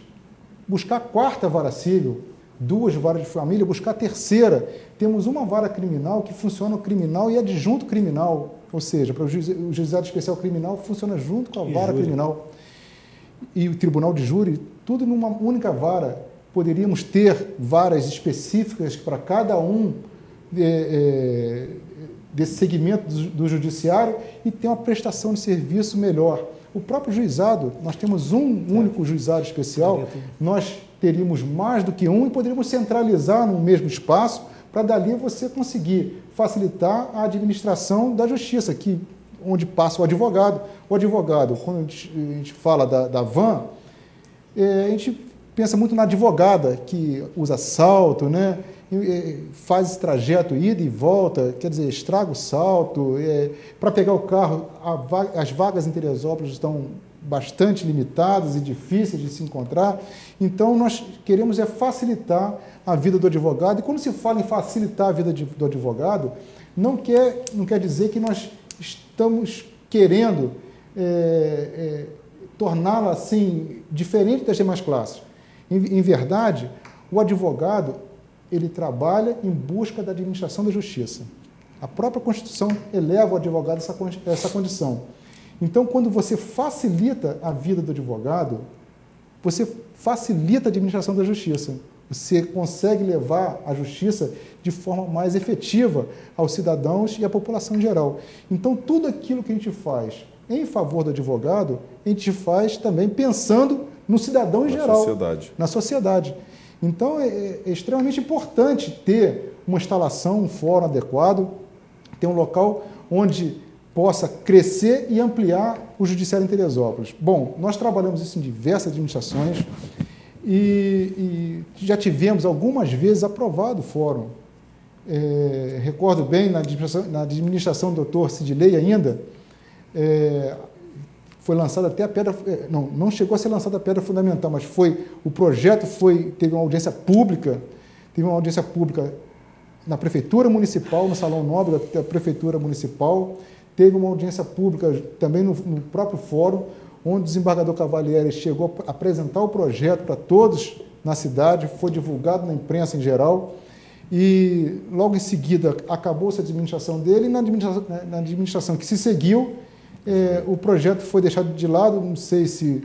buscar a 4ª vara civil, 2 varas de família, buscar a 3ª. Temos uma vara criminal que funciona o criminal e adjunto criminal, ou seja, para o juizado especial criminal funciona junto com a vara criminal. E o tribunal de júri, tudo numa única vara. Poderíamos ter varas específicas para cada um desse segmento do judiciário e ter uma prestação de serviço melhor. O próprio juizado, nós temos um único juizado especial, nós teríamos mais do que um e poderíamos centralizar no mesmo espaço para dali você conseguir facilitar a administração da justiça, onde passa o advogado. O advogado, quando a gente fala da van, a gente pensa muito na advogada, que usa salto, né? Faz esse trajeto, ida e volta, quer dizer, estraga o salto. Para pegar o carro, as vagas em Teresópolis estão bastante limitadas e difíceis de se encontrar. Então, nós queremos facilitar a vida do advogado. E quando se fala em facilitar a vida do advogado, não quer dizer que nós estamos querendo torná-la assim, diferente das demais classes. Em verdade, o advogado, ele trabalha em busca da administração da justiça. A própria Constituição eleva o advogado a essa condição. Então, quando você facilita a vida do advogado, você facilita a administração da justiça. Você consegue levar a justiça de forma mais efetiva aos cidadãos e à população em geral. Então, tudo aquilo que a gente faz em favor do advogado, a gente faz também pensando no cidadão em geral, na sociedade. Então, é extremamente importante ter uma instalação, um fórum adequado, ter um local onde possa crescer e ampliar o judiciário em Teresópolis. Bom, nós trabalhamos isso em diversas administrações e já tivemos algumas vezes aprovado o fórum. Recordo bem, na administração do doutor Sidley ainda, foi lançada até a pedra, não chegou a ser lançada a pedra fundamental, mas o projeto teve uma audiência pública, na Prefeitura Municipal, no Salão Nobre da Prefeitura Municipal, teve uma audiência pública também no próprio fórum, onde o desembargador Cavalieri chegou a apresentar o projeto para todos na cidade, foi divulgado na imprensa em geral, e logo em seguida acabou-se a administração dele, e na administração que se seguiu, o projeto foi deixado de lado, não sei se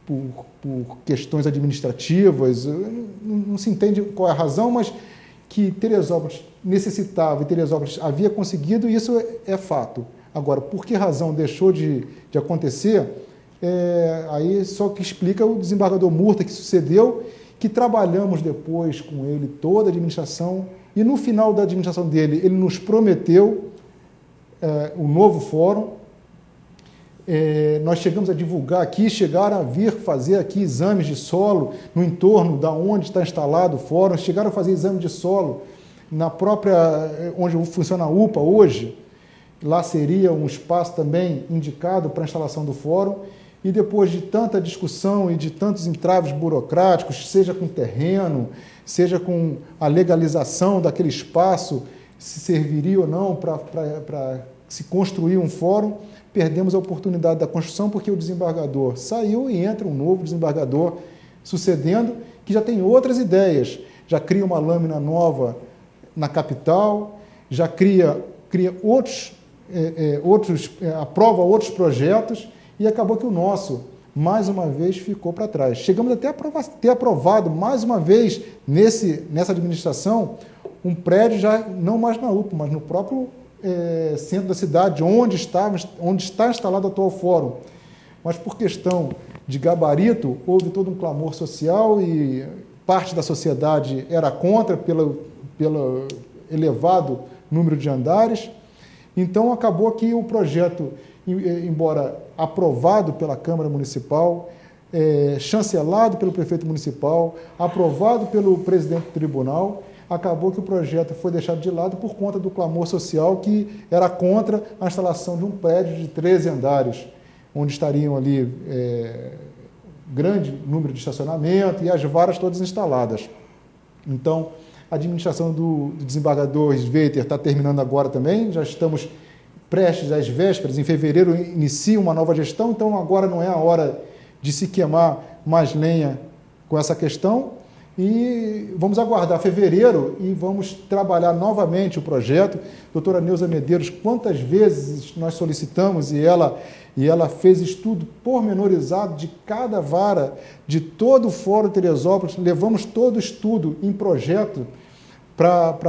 por questões administrativas, não se entende qual é a razão, mas que Teresópolis necessitava e Teresópolis havia conseguido, isso é fato. Agora, por que razão deixou de acontecer, aí só que explica o desembargador Murta, que sucedeu, que trabalhamos depois com ele toda a administração, e no final da administração dele, ele nos prometeu um novo fórum. Nós chegamos a divulgar aqui, chegaram a vir fazer aqui exames de solo no entorno da onde está instalado o fórum, chegaram a fazer exame de solo na própria, onde funciona a UPA hoje, lá seria um espaço também indicado para a instalação do fórum, e depois de tanta discussão e de tantos entraves burocráticos, seja com terreno, seja com a legalização daquele espaço, se serviria ou não para se construir um fórum, perdemos a oportunidade da construção porque o desembargador saiu e entra um novo desembargador sucedendo, que já tem outras ideias, já cria uma lâmina nova na capital, já cria aprova outros projetos, e acabou que o nosso, mais uma vez, ficou para trás. Chegamos até a ter aprovado, mais uma vez, nessa administração, um prédio já não mais na UPA, mas no próprio centro da cidade, onde está instalado o atual fórum. Mas por questão de gabarito, houve todo um clamor social e parte da sociedade era contra pelo elevado número de andares. Então acabou que o projeto, embora aprovado pela Câmara Municipal, chancelado pelo prefeito municipal, aprovado pelo presidente do tribunal, acabou que o projeto foi deixado de lado por conta do clamor social que era contra a instalação de um prédio de 13 andares, onde estariam ali grande número de estacionamento e as varas todas instaladas. Então, a administração do desembargador Sveiter está terminando agora também, já estamos prestes às vésperas, em fevereiro inicia uma nova gestão, então agora não é a hora de se queimar mais lenha com essa questão, e vamos aguardar fevereiro e vamos trabalhar novamente o projeto. Doutora Neuza Medeiros, quantas vezes nós solicitamos e ela fez estudo pormenorizado de cada vara, de todo o Fórum Teresópolis, levamos todo o estudo em projeto para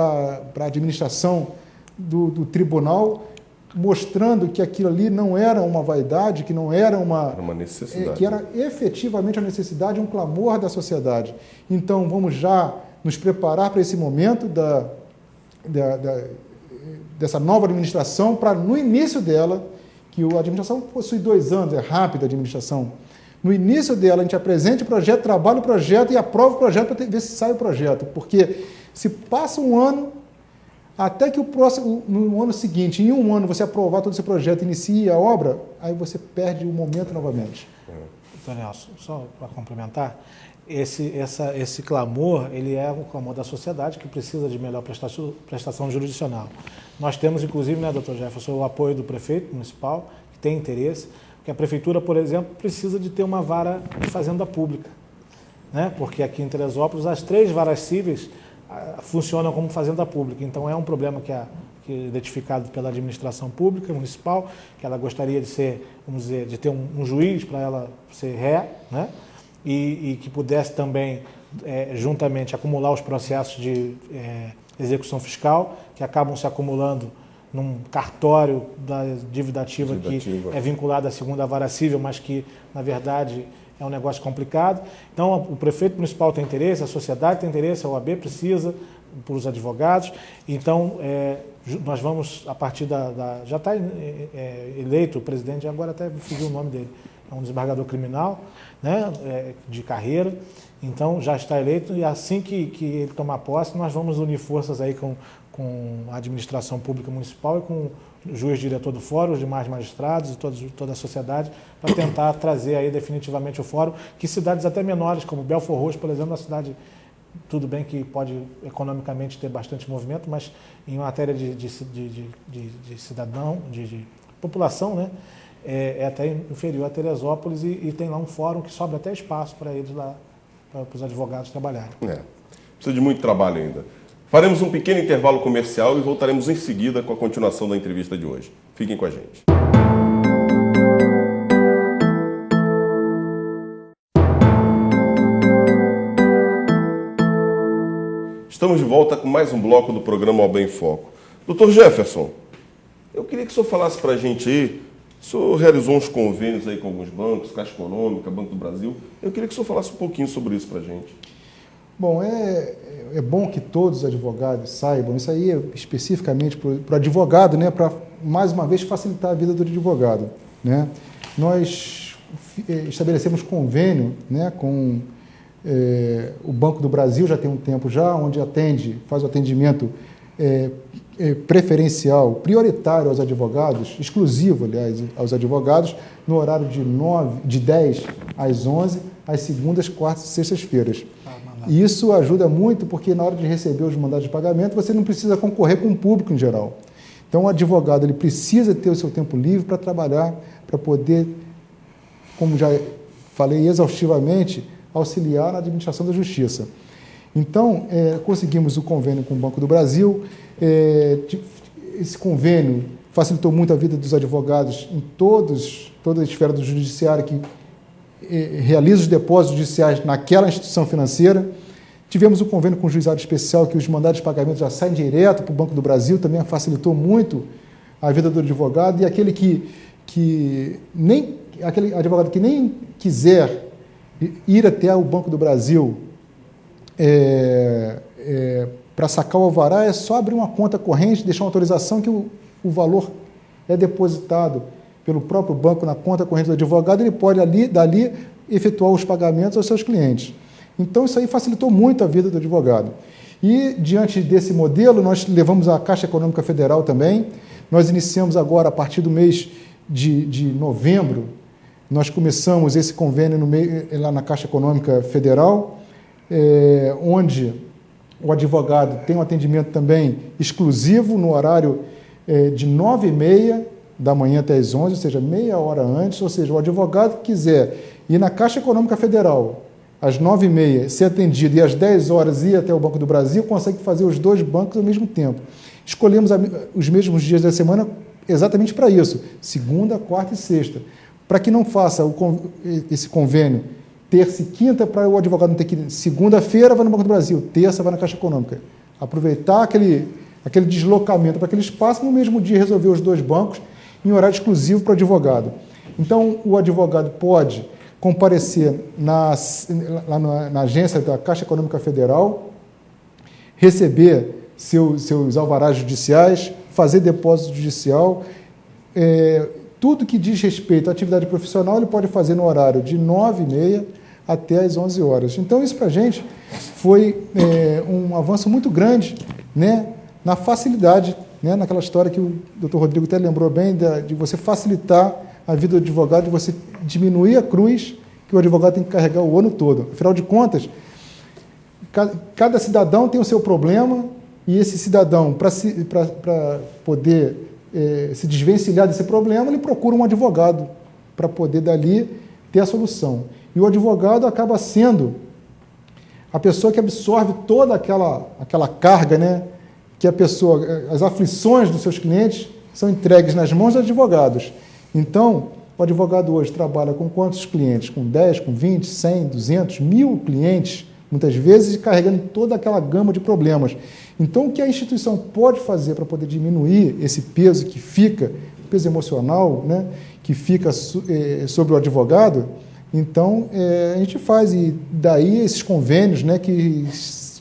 a administração do tribunal, mostrando que aquilo ali não era uma vaidade, que não era uma necessidade. Que era efetivamente a necessidade, um clamor da sociedade. Então, vamos já nos preparar para esse momento dessa nova administração, para no início dela, que a administração possui 2 anos, é rápida a administração, no início dela a gente apresente o projeto, trabalhe o projeto e aprove o projeto para ver se sai o projeto, porque se passa um ano, até que no ano seguinte, em um ano, você aprovar todo esse projeto e inicie a obra, aí você perde o momento novamente. Daniel, só para complementar, esse clamor, ele é um clamor da sociedade que precisa de melhor prestação jurisdicional. Nós temos, inclusive, né, doutor Jefferson, o apoio do prefeito municipal, que tem interesse, porque a prefeitura, por exemplo, precisa de ter uma vara de fazenda pública, né? Porque aqui em Teresópolis as 3 varas cíveis funcionam como fazenda pública. Então é um problema que é identificado pela administração pública municipal, que ela gostaria de ser, vamos dizer, de ter um juiz para ela ser ré, né? E que pudesse também, juntamente, acumular os processos de execução fiscal, que acabam se acumulando num cartório da dívida ativa que é vinculado à segunda vara cível, mas que, na verdade, é um negócio complicado. Então, o prefeito municipal tem interesse, a sociedade tem interesse, a OAB precisa, para os advogados. Então, nós vamos, a partir já está eleito o presidente, agora até fugiu o nome dele, é um desembargador criminal, né, de carreira. Então, já está eleito e assim que ele tomar posse, nós vamos unir forças aí com a administração pública municipal e com o juiz diretor do fórum, os demais magistrados e toda a sociedade, para tentar trazer aí definitivamente o fórum, que cidades até menores, como Belford Roxo, por exemplo, é uma cidade, tudo bem que pode economicamente ter bastante movimento, mas em matéria de cidadão, de população, né, é até inferior a Teresópolis e tem lá um fórum que sobra até espaço para eles lá, para os advogados trabalharem. Precisa de muito trabalho ainda. Faremos um pequeno intervalo comercial e voltaremos em seguida com a continuação da entrevista de hoje. Fiquem com a gente. Estamos de volta com mais um bloco do programa OAB em Foco. Doutor Jefferson, eu queria que o senhor falasse para a gente aí, o senhor realizou uns convênios aí com alguns bancos, Caixa Econômica, Banco do Brasil. Eu queria que o senhor falasse um pouquinho sobre isso para a gente. Bom, é bom que todos os advogados saibam, isso aí é especificamente para o advogado, né, para, mais uma vez, facilitar a vida do advogado, né? Nós estabelecemos convênio, né, com o Banco do Brasil, já tem um tempo já, onde faz o atendimento preferencial, prioritário aos advogados, exclusivo, aliás, aos advogados, no horário de 10 às 11, às segundas, quartas e sextas-feiras. E isso ajuda muito porque na hora de receber os mandados de pagamento você não precisa concorrer com o público em geral. Então o advogado ele precisa ter o seu tempo livre para trabalhar, para poder, como já falei exaustivamente, auxiliar na administração da justiça. Então conseguimos o convênio com o Banco do Brasil. Esse convênio facilitou muito a vida dos advogados em toda a esfera do judiciário que realiza os depósitos judiciais naquela instituição financeira. Tivemos um convênio com o juizado especial que os mandados de pagamento já saem direto para o Banco do Brasil, também facilitou muito a vida do advogado, e aquele advogado que nem quiser ir até o Banco do Brasil para sacar o alvará, é só abrir uma conta corrente, deixar uma autorização que o valor é depositado pelo próprio banco na conta corrente do advogado, ele pode dali efetuar os pagamentos aos seus clientes. Então isso aí facilitou muito a vida do advogado. E diante desse modelo, nós levamos a Caixa Econômica Federal também. Nós iniciamos agora, a partir do mês de novembro, nós começamos esse convênio lá na Caixa Econômica Federal, onde o advogado tem um atendimento também exclusivo no horário de 9h30 da manhã até as 11, ou seja, meia hora antes, ou seja, o advogado que quiser ir na Caixa Econômica Federal às 9h30, ser atendido, e às 10 horas ir até o Banco do Brasil, consegue fazer os 2 bancos ao mesmo tempo. Escolhemos os mesmos dias da semana exatamente para isso, segunda, quarta e sexta, para que não faça esse convênio terça e quinta, para o advogado não ter que ir segunda-feira vai no Banco do Brasil, terça vai na Caixa Econômica. Aproveitar aquele deslocamento para aquele espaço, no mesmo dia resolver os 2 bancos em horário exclusivo para o advogado. Então, o advogado pode comparecer lá na agência da Caixa Econômica Federal, receber seus alvarás judiciais, fazer depósito judicial, tudo que diz respeito à atividade profissional ele pode fazer no horário de 9h30 até às 11 horas. Então, isso para a gente foi um avanço muito grande, né, na facilidade, né, naquela história que o doutor Rodrigo até lembrou bem, de você facilitar a vida do advogado, de você diminuir a cruz que o advogado tem que carregar o ano todo. Afinal de contas, cada cidadão tem o seu problema e esse cidadão, para poder se desvencilhar desse problema, ele procura um advogado para poder dali ter a solução. E o advogado acaba sendo a pessoa que absorve toda aquela carga, né, que as aflições dos seus clientes são entregues nas mãos dos advogados. Então, o advogado hoje trabalha com quantos clientes? Com 10, com 20, 100, 200, 1000 clientes, muitas vezes, carregando toda aquela gama de problemas. Então, o que a instituição pode fazer para poder diminuir esse peso que fica, peso emocional, né, que fica sobre o advogado, então, a gente faz. E daí esses convênios, né, que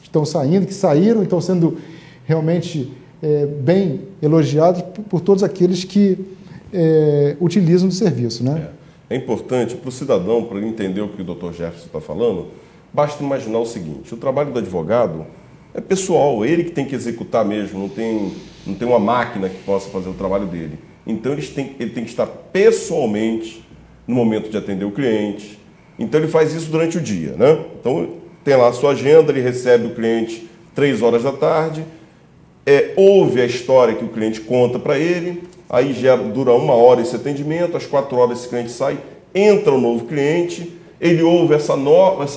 estão saindo, que saíram, estão sendo realmente bem elogiados por todos aqueles que utilizam do serviço, né? É importante para o cidadão, para ele entender o que o Dr. Jefferson está falando, basta imaginar o seguinte: o trabalho do advogado é pessoal, ele que tem que executar mesmo, não tem uma máquina que possa fazer o trabalho dele. Então ele tem que estar pessoalmente no momento de atender o cliente. Então ele faz isso durante o dia, né? Então tem lá a sua agenda, ele recebe o cliente 3 horas da tarde, ouve a história que o cliente conta para ele. Aí já dura 1 hora esse atendimento, às 4 horas esse cliente sai, entra um novo cliente, ele ouve essa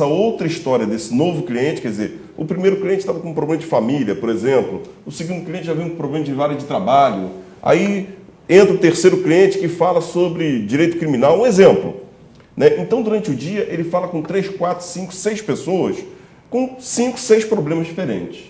outra história desse novo cliente, quer dizer, o primeiro cliente estava com um problema de família, por exemplo, o segundo cliente já veio com um problema de área de trabalho, aí entra o terceiro cliente que fala sobre direito criminal, um exemplo, né? Então, durante o dia, ele fala com 3, 4, 5, 6 pessoas com 5, 6 problemas diferentes.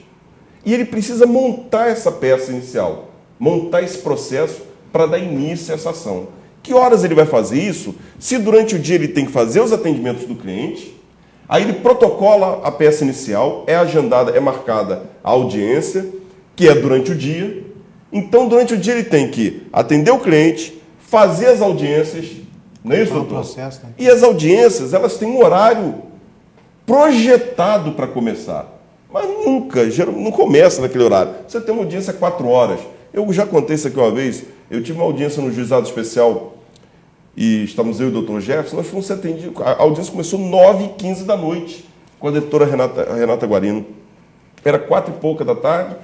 E ele precisa montar essa peça inicial, montar esse processo para dar início a essa ação. Que horas ele vai fazer isso? Se durante o dia ele tem que fazer os atendimentos do cliente, aí ele protocola a peça inicial, é agendada, é marcada a audiência, que é durante o dia. Então, durante o dia ele tem que atender o cliente, fazer as audiências, não é isso, doutor? Processo, né? E as audiências, elas têm um horário projetado para começar. Mas nunca, não começa naquele horário. Você tem uma audiência 4 horas. Eu já contei isso aqui uma vez. Eu tive uma audiência no Juizado Especial e estamos eu e o Dr. Jefferson. Nós fomos ser atendidos. A audiência começou 9h15 da noite com a doutora Renata Guarino. Era 4 e pouca da tarde.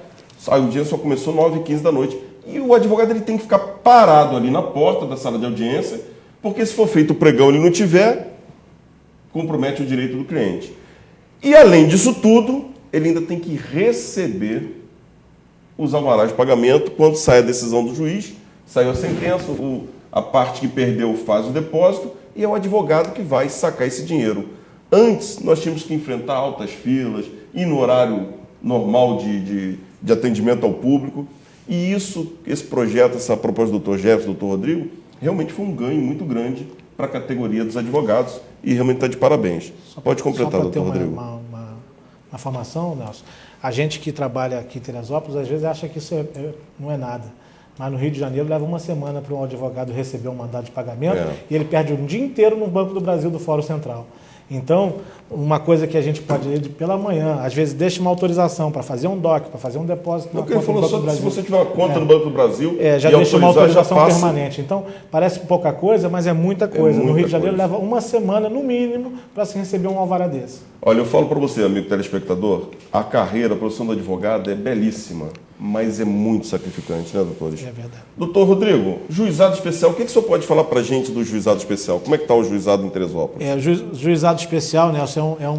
A audiência só começou 9h15 da noite. E o advogado ele tem que ficar parado ali na porta da sala de audiência, porque se for feito o pregão e ele não tiver, compromete o direito do cliente. E além disso tudo, ele ainda tem que receber os alvarás de pagamento quando sai a decisão do juiz, saiu a sentença, a parte que perdeu faz o depósito e é o advogado que vai sacar esse dinheiro. Antes, nós tínhamos que enfrentar altas filas, ir no horário normal de atendimento ao público. E esse projeto, essa proposta do Dr. Jefferson, do Dr. Rodrigo, realmente foi um ganho muito grande para a categoria dos advogados e realmente está de parabéns. Pode completar, Dr. Rodrigo. Uma formação, Nelson, a gente que trabalha aqui em Teresópolis, às vezes acha que isso não é nada. Mas no Rio de Janeiro leva 1 semana para um advogado receber um mandado de pagamento e ele perde um dia inteiro no Banco do Brasil do Fórum Central. Então, uma coisa que a gente pode ir pela manhã, às vezes deixa uma autorização para fazer um DOC, para fazer um depósito na conta do Banco do Brasil. Se você tiver uma conta no Banco do Brasil já deixa uma autorização permanente. Então, parece pouca coisa, mas é muita coisa. No Rio de Janeiro leva 1 semana, no mínimo, para se receber um alvará desse. Olha, eu falo para você, amigo telespectador, a carreira, a profissão do advogado é belíssima, mas é muito sacrificante, né, doutores? É verdade. Doutor Rodrigo, juizado especial, o que o senhor pode falar para a gente do juizado especial? Como é que está o juizado em Teresópolis? O juizado especial, Nelson, é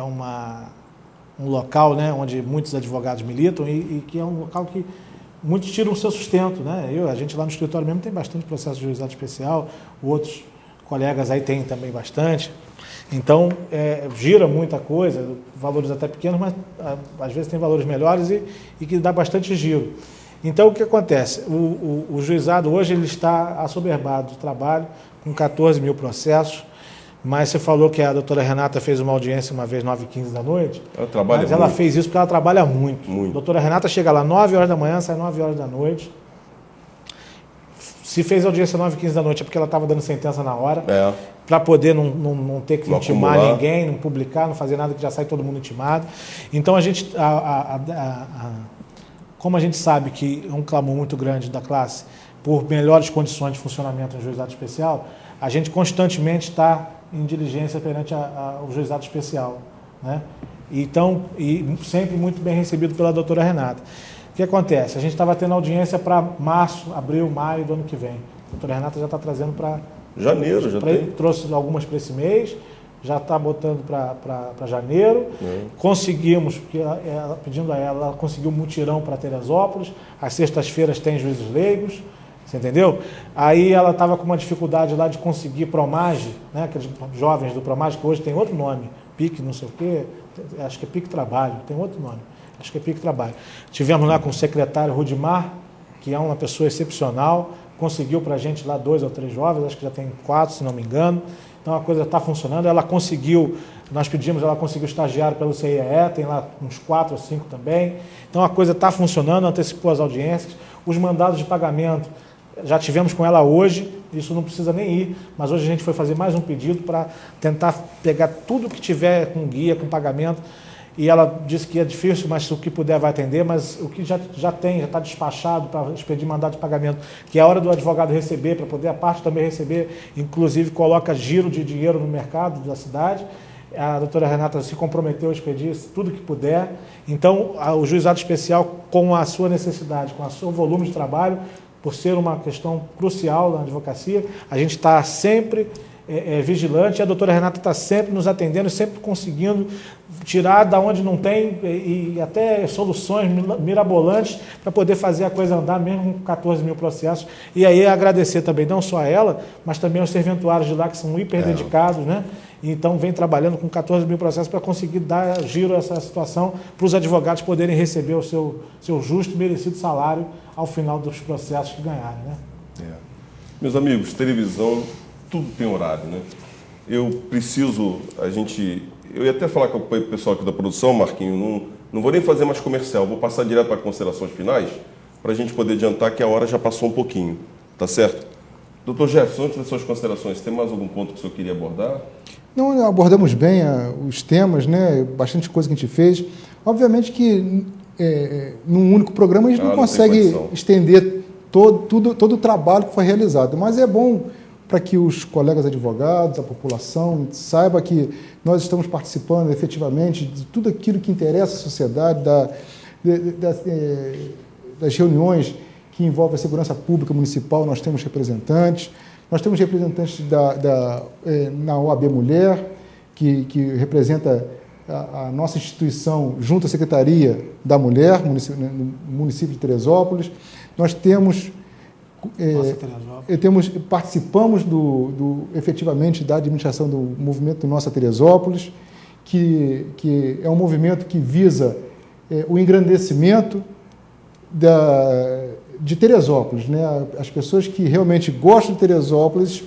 um local, né, onde muitos advogados militam e que é um local que muitos tiram o seu sustento, né? A gente lá no escritório mesmo tem bastante processo de juizado especial, outros colegas aí têm também bastante. Então, gira muita coisa, valores até pequenos, mas às vezes tem valores melhores e que dá bastante giro. Então, o que acontece? O juizado hoje ele está assoberbado de trabalho, com 14 mil processos, mas você falou que a doutora Renata fez uma audiência uma vez 9h15 da noite. Ela trabalha mas muito. Ela fez isso porque ela trabalha muito. Muito. A doutora Renata chega lá 9 horas da manhã, sai 9 horas da noite. Se fez audiência 9h15 da noite é porque ela estava dando sentença na hora, para poder não ter que intimar ninguém, não publicar, não fazer nada que já sai todo mundo intimado. Então a gente, como a gente sabe que é um clamor muito grande da classe por melhores condições de funcionamento no juizado especial, a gente constantemente está em diligência perante o juizado especial, né? Então, e sempre muito bem recebido pela doutora Renata. O que acontece? A gente estava tendo audiência para março, abril, maio do ano que vem. A doutora Renata já está trazendo para... Janeiro, já tem. Trouxe algumas para esse mês, já está botando para janeiro. Conseguimos, pedindo a ela conseguiu um mutirão para Teresópolis. Às sextas-feiras tem juízes leigos, você entendeu? Aí ela estava com uma dificuldade lá de conseguir Promage, né? Aqueles jovens do Promage, que hoje tem outro nome, PIC não sei o quê, acho que é PIC Trabalho, tem outro nome. Acho que é PIC Trabalho. Tivemos lá com o secretário Rudimar, que é uma pessoa excepcional, conseguiu para a gente lá 2 ou 3 jovens, acho que já tem 4, se não me engano. Então a coisa está funcionando. Ela conseguiu, nós pedimos, ela conseguiu estagiário pelo CIEE, tem lá uns 4 ou 5 também. Então a coisa está funcionando, antecipou as audiências. Os mandados de pagamento, já tivemos com ela hoje, isso não precisa nem ir, mas hoje a gente foi fazer mais um pedido para tentar pegar tudo que tiver com guia, com pagamento. E ela disse que é difícil, mas o que puder vai atender, mas o que já está despachado para expedir mandado de pagamento, que é a hora do advogado receber, para poder a parte também receber, inclusive coloca giro de dinheiro no mercado da cidade. A doutora Renata se comprometeu a expedir tudo que puder. Então, o juizado especial, com a sua necessidade, com o seu volume de trabalho, por ser uma questão crucial na advocacia, a gente está sempre vigilante, e a doutora Renata está sempre nos atendendo, sempre conseguindo tirar da onde não tem e até soluções mirabolantes para poder fazer a coisa andar, mesmo com 14 mil processos. E aí agradecer também, não só a ela, mas também aos serventuários de lá, que são hiper dedicados, né? Então vem trabalhando com 14 mil processos para conseguir dar giro a essa situação, para os advogados poderem receber o seu justo e merecido salário ao final dos processos que ganharem, né? Meus amigos, televisão, tudo tem horário, né? Eu ia até falar com o pessoal aqui da produção, Marquinho, não vou nem fazer mais comercial, vou passar direto para considerações finais, para a gente poder adiantar que a hora já passou um pouquinho, tá certo? Doutor Jefferson, antes das suas considerações, tem mais algum ponto que o senhor queria abordar? Não, abordamos bem os temas, né? Bastante coisa que a gente fez. Obviamente que num único programa a gente não consegue estender todo o trabalho que foi realizado, mas é bom para que os colegas advogados, a população, saiba que nós estamos participando efetivamente de tudo aquilo que interessa à sociedade, das reuniões que envolvem a segurança pública municipal, nós temos representantes na OAB Mulher, que representa a nossa instituição junto à Secretaria da Mulher, no município de Teresópolis. Nós participamos efetivamente da administração do movimento Nossa Teresópolis, que é um movimento que visa o engrandecimento de Teresópolis, né? As pessoas que realmente gostam de Teresópolis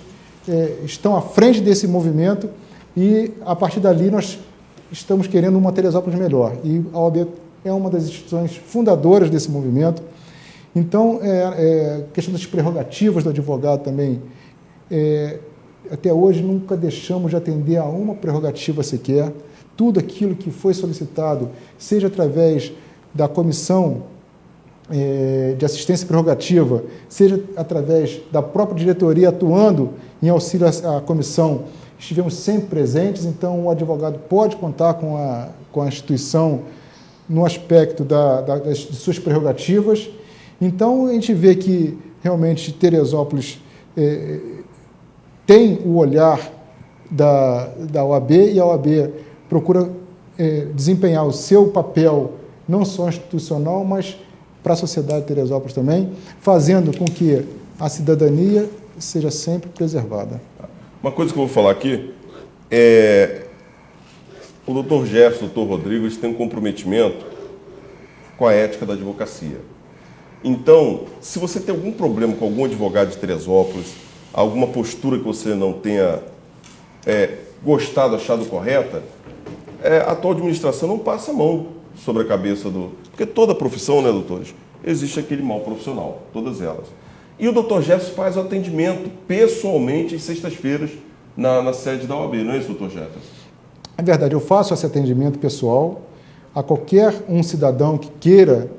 estão à frente desse movimento e, a partir dali, nós estamos querendo uma Teresópolis melhor. E a OAB é uma das instituições fundadoras desse movimento. Então, questão das prerrogativas do advogado também, até hoje nunca deixamos de atender a uma prerrogativa sequer. Tudo aquilo que foi solicitado, seja através da comissão de assistência prerrogativa, seja através da própria diretoria atuando em auxílio à comissão, estivemos sempre presentes. Então, o advogado pode contar com a instituição no aspecto de suas prerrogativas. Então, a gente vê que, realmente, Teresópolis tem o olhar da OAB, e a OAB procura desempenhar o seu papel, não só institucional, mas para a sociedade de Teresópolis também, fazendo com que a cidadania seja sempre preservada. Uma coisa que eu vou falar aqui, O doutor Jefferson, o doutor Rodrigo, eles têm um comprometimento com a ética da advocacia. Então, se você tem algum problema com algum advogado de Teresópolis, alguma postura que você não tenha gostado, achado correta, a atual administração não passa a mão sobre a cabeça do... Porque toda profissão, né, doutores, existe aquele mal profissional, todas elas. E o doutor Jefferson faz o atendimento pessoalmente às sextas-feiras na sede da OAB, não é isso, doutor Jefferson? É verdade, eu faço esse atendimento pessoal a qualquer um cidadão que queira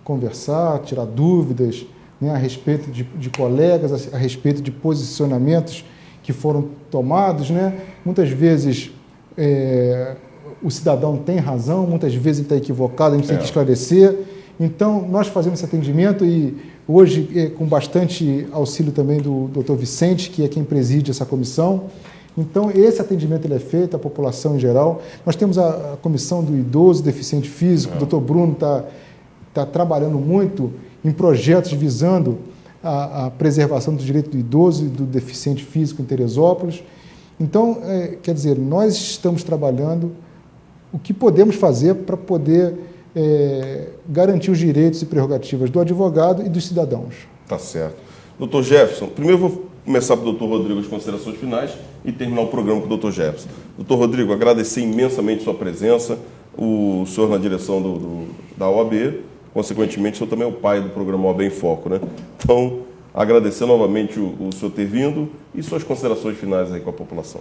conversar, tirar dúvidas, né, a respeito de colegas, a respeito de posicionamentos que foram tomados, né? Muitas vezes o cidadão tem razão, muitas vezes ele está equivocado, a gente tem que esclarecer. Então, nós fazemos esse atendimento e hoje, com bastante auxílio também do doutor Vicente, que é quem preside essa comissão. Então, esse atendimento ele é feito à população em geral. Nós temos a comissão do idoso deficiente físico, o doutor Bruno está trabalhando muito em projetos visando a preservação do direito do idoso e do deficiente físico em Teresópolis. Então, quer dizer, nós estamos trabalhando o que podemos fazer para poder garantir os direitos e prerrogativas do advogado e dos cidadãos. Tá certo. Doutor Jefferson, primeiro eu vou começar para o doutor Rodrigo as considerações finais e terminar o programa com o doutor Jefferson. Doutor Rodrigo, agradecer imensamente sua presença, o senhor na direção da OAB, consequentemente, o senhor também é o pai do programa OAB em Foco, né? Então, agradecer novamente o senhor ter vindo e suas considerações finais aí com a população.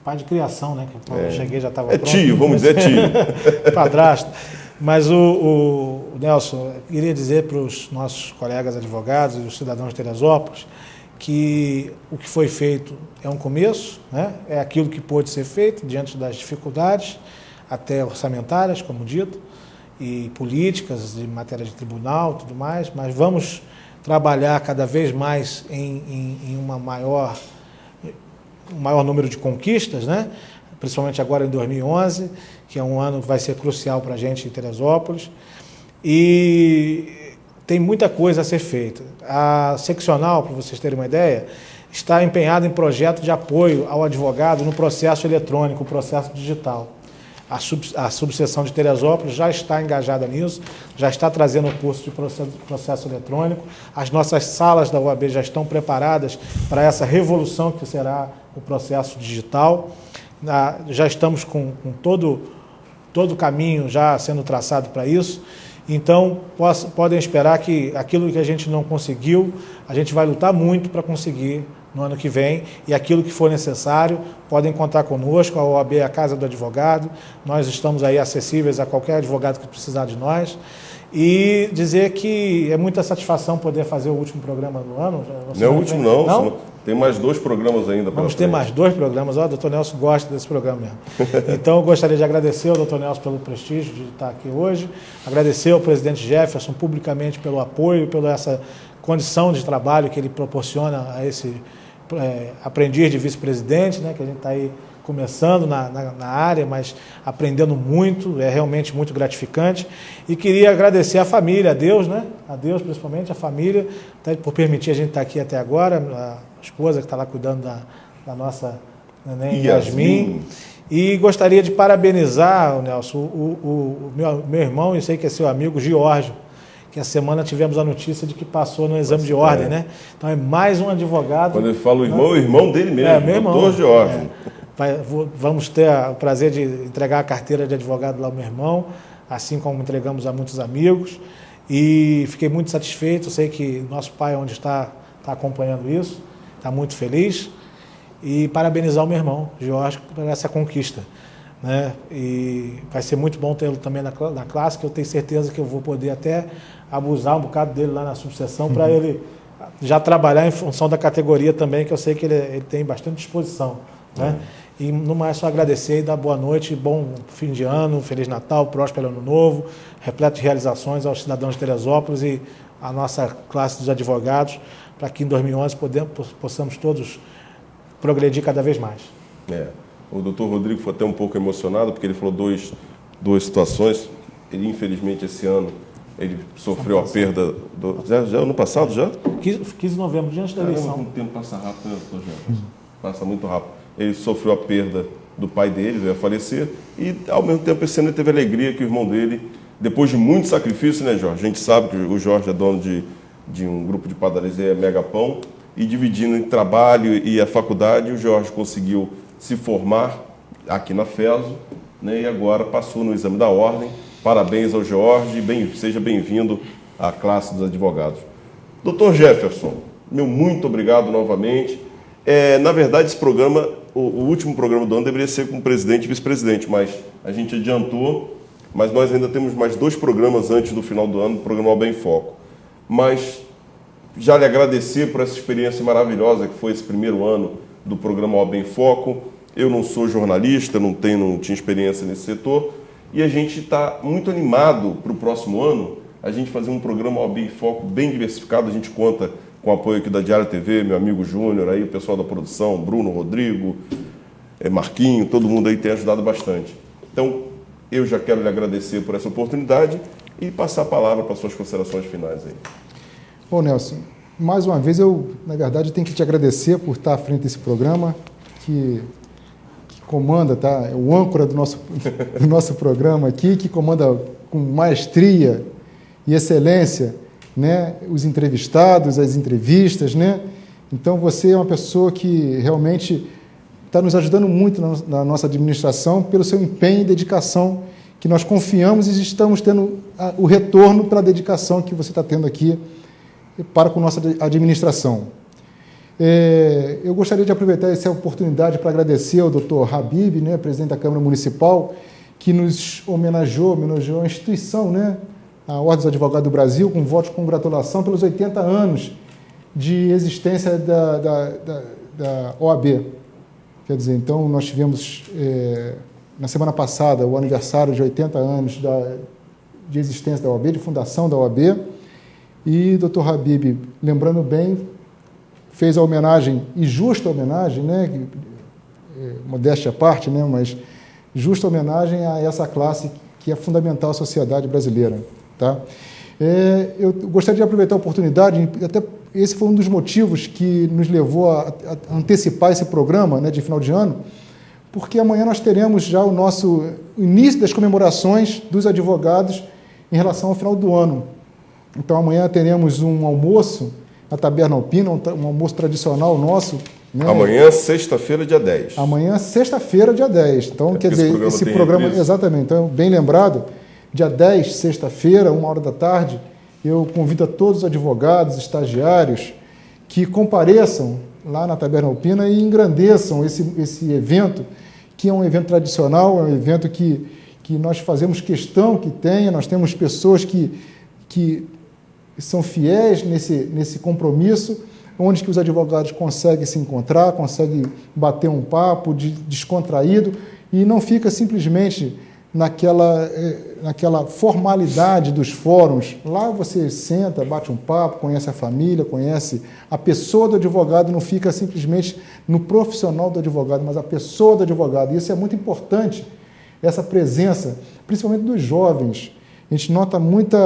Pai de criação, né? Que quando eu cheguei já estava pronto. Tio, vamos dizer tio. Padrasto. Mas o Nelson, queria dizer para os nossos colegas advogados e os cidadãos de Teresópolis que o que foi feito é um começo, né? É aquilo que pôde ser feito diante das dificuldades, até orçamentárias, como dito, e políticas, de matéria de tribunal e tudo mais, mas vamos trabalhar cada vez mais em um maior número de conquistas, né? Principalmente agora em 2011, que é um ano que vai ser crucial para a gente em Teresópolis. E tem muita coisa a ser feita. A seccional, para vocês terem uma ideia, está empenhada em projeto de apoio ao advogado no processo eletrônico, o processo digital. A subseção de Teresópolis já está engajada nisso, já está trazendo o curso de processo eletrônico. As nossas salas da OAB já estão preparadas para essa revolução que será o processo digital. Já estamos com todo o caminho já sendo traçado para isso. Então, podem esperar que aquilo que a gente não conseguiu, a gente vai lutar muito para conseguir no ano que vem, e aquilo que for necessário, podem contar conosco, a OAB é a Casa do Advogado, nós estamos aí acessíveis a qualquer advogado que precisar de nós, e dizer que é muita satisfação poder fazer o último programa do ano. Não é o último não, tem mais 2 programas ainda. Vamos ter mais 2 programas, o doutor Nelson gosta desse programa mesmo. Então, eu gostaria de agradecer ao doutor Nelson pelo prestígio de estar aqui hoje, agradecer ao presidente Jefferson publicamente pelo apoio, pela essa condição de trabalho que ele proporciona a esse aprendiz de vice-presidente, né, que a gente está aí começando na área, mas aprendendo muito, é realmente muito gratificante. E queria agradecer à família, a Deus, né? A Deus, principalmente, a família, por permitir a gente estar aqui até agora, a esposa que está lá cuidando da nossa neném Yasmin. E gostaria de parabenizar, Nelson, o meu irmão, e sei que é seu amigo, Giorgio, que a semana tivemos a notícia de que passou no exame de ordem, né? Então é mais um advogado... Quando ele fala o irmão, é o irmão dele mesmo, meu irmão, doutor Giorgio. Vamos ter o prazer de entregar a carteira de advogado lá ao meu irmão, assim como entregamos a muitos amigos, e fiquei muito satisfeito, sei que nosso pai, onde está acompanhando isso, está muito feliz, e parabenizar o meu irmão, Jorge, por essa conquista, né? E vai ser muito bom tê-lo também na classe, que eu tenho certeza que eu vou poder até abusar um bocado dele lá na subseção, para ele já trabalhar em função da categoria também, que eu sei que ele tem bastante disposição, né? E no mais só agradecer e dar boa noite, bom fim de ano, Feliz Natal, próspero Ano Novo, repleto de realizações aos cidadãos de Teresópolis e à nossa classe dos advogados, para que em 2011 possamos todos progredir cada vez mais. O doutor Rodrigo foi até um pouco emocionado, porque ele falou duas situações. Ele, infelizmente, esse ano, ele sofreu a perda... Já ano passado, já? 15 de novembro, diante da eleição. O tempo passa rápido, né, doutor Jefferson? Passa muito rápido. ele sofreu a perda do pai dele, veio a falecer, e ao mesmo tempo esse ano ele teve a alegria que o irmão dele, depois de muito sacrifício, né, Jorge? A gente sabe que o Jorge é dono de um grupo de padarias, Mega Pão, e dividindo em trabalho e a faculdade, o Jorge conseguiu se formar aqui na FESO, né, e agora passou no exame da ordem. Parabéns ao Jorge, seja bem-vindo à classe dos advogados. Doutor Jefferson, meu muito obrigado novamente. Na verdade, esse programa, o último programa do ano deveria ser com o presidente e vice-presidente, mas a gente adiantou, mas nós ainda temos mais 2 programas antes do final do ano, o programa OAB em Foco. Mas já lhe agradecer por essa experiência maravilhosa que foi esse primeiro ano do programa OAB em Foco. Eu não sou jornalista, não tinha experiência nesse setor, e a gente está muito animado para o próximo ano, a gente fazer um programa OAB em Foco bem diversificado. A gente conta com o apoio aqui da Diário TV, meu amigo Júnior, aí, o pessoal da produção, Bruno, Rodrigo, Marquinho, todo mundo aí tem ajudado bastante. Então, eu já quero lhe agradecer por essa oportunidade e passar a palavra para suas considerações finais aí. Bom, Nelson, mais uma vez eu, na verdade, tenho que te agradecer por estar à frente desse programa, que comanda, tá? É o âncora do nosso programa aqui, que comanda com maestria e excelência, né, os entrevistados, as entrevistas, né? Então você é uma pessoa que realmente está nos ajudando muito na nossa administração pelo seu empenho e dedicação, que nós confiamos e estamos tendo o retorno pela dedicação que você está tendo aqui para com nossa administração. Eu gostaria de aproveitar essa oportunidade para agradecer ao Dr. Habib, né, presidente da Câmara Municipal, que nos homenageou a instituição, né, a Ordem dos Advogados do Brasil, com voto de congratulação pelos 80 anos de existência da OAB. Quer dizer, então, nós tivemos, na semana passada, o aniversário de 80 anos de existência da OAB, de fundação da OAB, e o Dr. Habib, lembrando bem, fez a homenagem, e justa homenagem, né, modéstia à parte, né, mas justa homenagem a essa classe que é fundamental à sociedade brasileira. Tá? Eu gostaria de aproveitar a oportunidade, até esse foi um dos motivos que nos levou a antecipar esse programa, né, de final de ano, porque amanhã nós teremos já o início das comemorações dos advogados em relação ao final do ano. Então amanhã teremos um almoço na Taberna Alpina, um almoço tradicional nosso. Né? Amanhã, sexta-feira, dia 10. Amanhã, sexta-feira, dia 10. Então, quer dizer, esse programa exatamente, então, bem lembrado, dia 10, sexta-feira, 13h, eu convido a todos os advogados, estagiários, que compareçam lá na Taberna Alpina e engrandeçam esse evento, que é um evento tradicional, é um evento que nós fazemos questão que tenha, nós temos pessoas que são fiéis nesse compromisso, onde que os advogados conseguem se encontrar, conseguem bater um papo descontraído e não fica simplesmente naquela formalidade dos fóruns. Lá você senta, bate um papo, conhece a família, conhece a pessoa do advogado, não fica simplesmente no profissional do advogado, mas a pessoa do advogado. E isso é muito importante, essa presença, principalmente dos jovens. A gente nota muita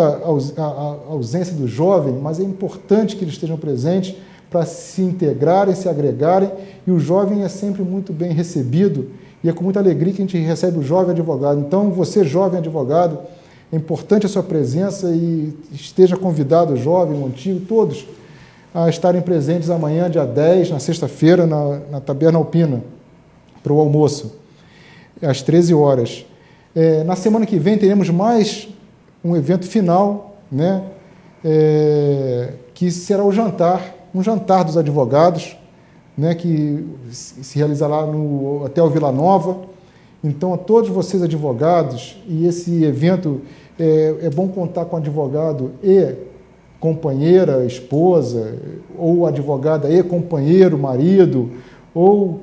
ausência do jovem, mas é importante que eles estejam presentes para se integrarem, se agregarem, e o jovem é sempre muito bem recebido, e é com muita alegria que a gente recebe o jovem advogado. Então, você, jovem advogado, é importante a sua presença e esteja convidado, o jovem, o antigo, todos, a estarem presentes amanhã, dia 10, na sexta-feira, na Taberna Alpina, para o almoço, às 13 horas. Na semana que vem teremos mais um evento final, né, que será o jantar, um jantar dos advogados, né, que se realizará no Hotel Vila Nova. Então, a todos vocês advogados, e esse evento é bom contar com advogado e companheira, esposa, ou advogada e companheiro, marido, ou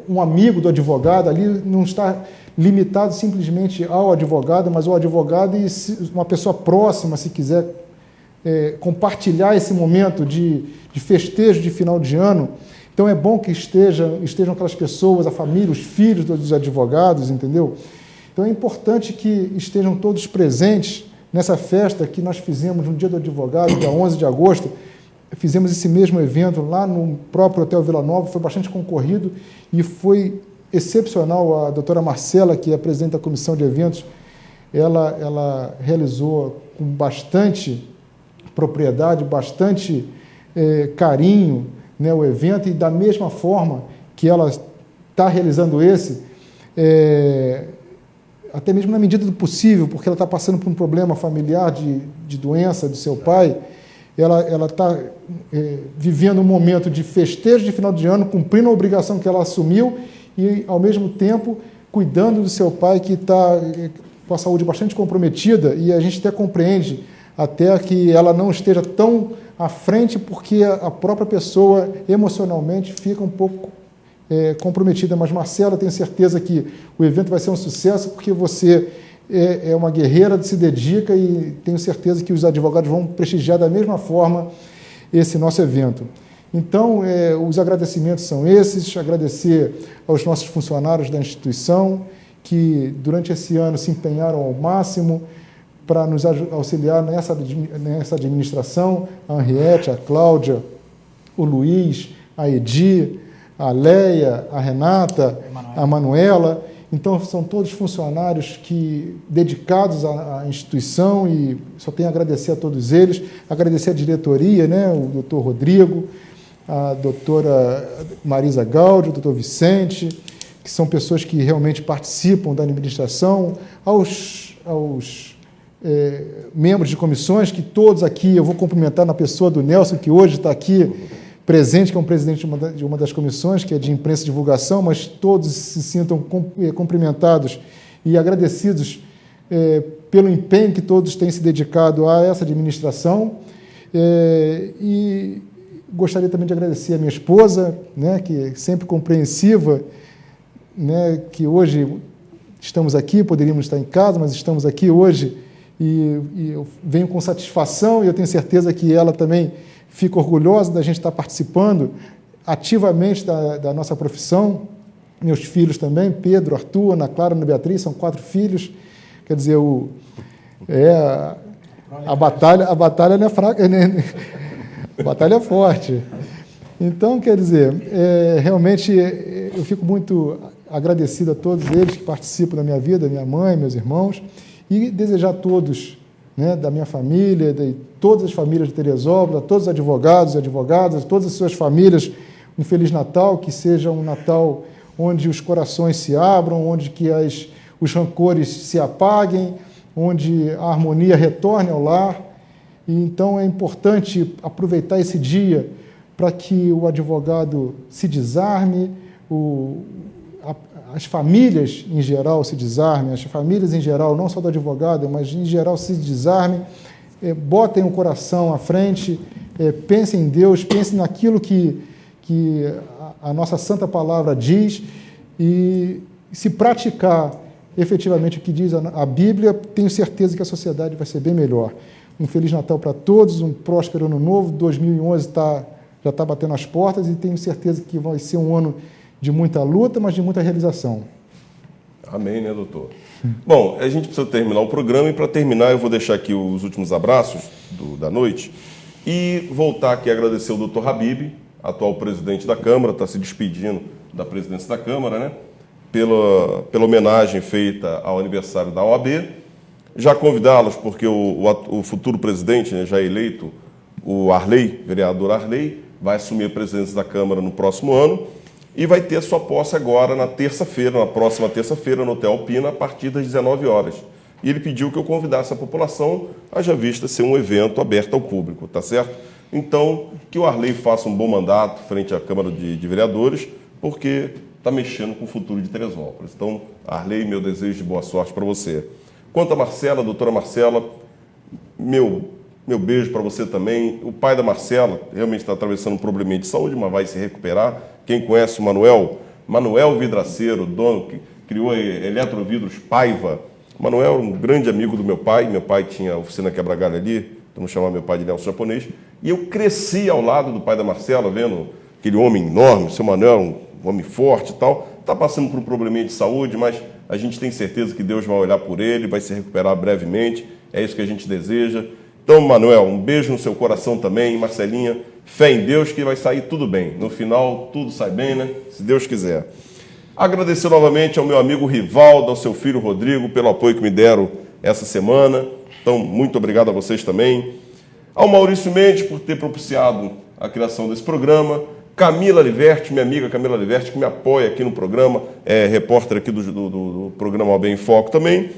um amigo do advogado. Ali não está limitado simplesmente ao advogado, mas ao advogado e uma pessoa próxima, se quiser compartilhar esse momento de festejo de final de ano. Então é bom que estejam aquelas pessoas, a família, os filhos dos advogados, entendeu? Então é importante que estejam todos presentes nessa festa que nós fizemos no Dia do Advogado, dia 11 de agosto, fizemos esse mesmo evento lá no próprio Hotel Vila Nova, foi bastante concorrido e foi excepcional. A doutora Marcela, que é a presidente da comissão de eventos, ela realizou com bastante propriedade, bastante carinho, né, o evento, e da mesma forma que ela está realizando esse, até mesmo na medida do possível, porque ela está passando por um problema familiar de doença do seu pai, ela está vivendo um momento de festejo de final de ano, cumprindo a obrigação que ela assumiu e, ao mesmo tempo, cuidando do seu pai, que está com a saúde bastante comprometida, e a gente até compreende até que ela não esteja tão à frente, porque a própria pessoa emocionalmente fica um pouco comprometida. Mas, Marcela, tenho certeza que o evento vai ser um sucesso, porque você é uma guerreira, se dedica, e tenho certeza que os advogados vão prestigiar da mesma forma esse nosso evento. Então, os agradecimentos são esses: agradecer aos nossos funcionários da instituição, que durante esse ano se empenharam ao máximo para nos auxiliar nessa administração, a Henriette, a Cláudia, o Luiz, a Edi, a Leia, a Renata, a Manuela. Então, são todos funcionários dedicados à instituição, e só tenho a agradecer a todos eles, agradecer a diretoria, né, o doutor Rodrigo, a doutora Marisa Gáudio, o doutor Vicente, que são pessoas que realmente participam da administração, aos membros de comissões, que todos aqui, eu vou cumprimentar na pessoa do Nelson, que hoje está aqui presente, que é um presidente de uma das comissões, que é de imprensa e divulgação, mas todos se sintam cumprimentados e agradecidos pelo empenho que todos têm se dedicado a essa administração. E gostaria também de agradecer a minha esposa, né, que é sempre compreensiva, né, que hoje estamos aqui, poderíamos estar em casa, mas estamos aqui hoje, e eu venho com satisfação, e eu tenho certeza que ela também fica orgulhosa da gente estar participando ativamente da nossa profissão. Meus filhos também, Pedro, Arthur, Ana Clara, Ana Beatriz, são 4 filhos. Quer dizer, a batalha não é fraca, né? A batalha é forte. Então, quer dizer, realmente eu fico muito agradecido a todos eles que participam da minha vida, minha mãe, meus irmãos, e desejar a todos, né, da minha família, de todas as famílias de Teresópolis, a todos os advogados e advogadas, a todas as suas famílias, um Feliz Natal, que seja um Natal onde os corações se abram, onde que os rancores se apaguem, onde a harmonia retorne ao lar. E então é importante aproveitar esse dia para que o advogado se desarme, as famílias em geral se desarmem, as famílias em geral, não só do advogado, mas em geral se desarmem, botem o coração à frente, pensem em Deus, pensem naquilo que a nossa santa palavra diz, e se praticar efetivamente o que diz a Bíblia, tenho certeza que a sociedade vai ser bem melhor. Um Feliz Natal para todos, um próspero Ano Novo. 2011 já está batendo as portas, e tenho certeza que vai ser um ano de muita luta, mas de muita realização. Amém, né, doutor? Bom, a gente precisa terminar o programa, e para terminar eu vou deixar aqui os últimos abraços da noite e voltar aqui a agradecer o doutor Habib, atual presidente da Câmara, está se despedindo da presidência da Câmara, né, pela homenagem feita ao aniversário da OAB. Já convidá-los, porque o futuro presidente, né, já eleito, o Arley, vereador Arley, vai assumir a presidência da Câmara no próximo ano, e vai ter sua posse agora na próxima terça-feira, no Hotel Alpina, a partir das 19 horas. E ele pediu que eu convidasse a população, haja vista ser um evento aberto ao público, tá certo? Então, que o Arley faça um bom mandato frente à Câmara de Vereadores, porque está mexendo com o futuro de Teresópolis. Então, Arley, meu desejo de boa sorte para você. Quanto a Marcela, a doutora Marcela, meu beijo para você também. O pai da Marcela realmente está atravessando um probleminha de saúde, mas vai se recuperar. Quem conhece o Manuel Vidraceiro, dono que criou a Eletrovidros Paiva. Manuel, um grande amigo do meu pai tinha a oficina quebra-galho ali, vamos chamar meu pai de Nelson Japonês, e eu cresci ao lado do pai da Marcela, vendo aquele homem enorme, seu Manuel, um homem forte e tal, está passando por um probleminha de saúde, mas a gente tem certeza que Deus vai olhar por ele, vai se recuperar brevemente, é isso que a gente deseja. Então, Manuel, um beijo no seu coração também, Marcelinha, Fé em Deus que vai sair tudo bem. No final, tudo sai bem, né? Se Deus quiser. Agradecer novamente ao meu amigo Rivaldo, ao seu filho Rodrigo, pelo apoio que me deram essa semana. Então, muito obrigado a vocês também. Ao Maurício Mendes por ter propiciado a criação desse programa. Camila Liverti, minha amiga Camila Liverti, que me apoia aqui no programa, é repórter aqui do programa OAB em Foco também.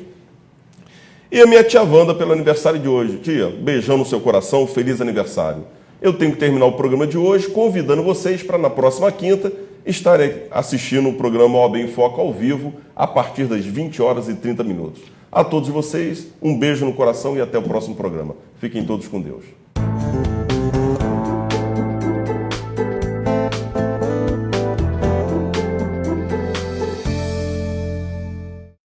E a minha tia Wanda pelo aniversário de hoje. Tia, beijão no seu coração, feliz aniversário. Eu tenho que terminar o programa de hoje convidando vocês para na próxima quinta estarem assistindo o programa OAB em Foco ao vivo a partir das 20h30. A todos vocês, um beijo no coração e até o próximo programa. Fiquem todos com Deus.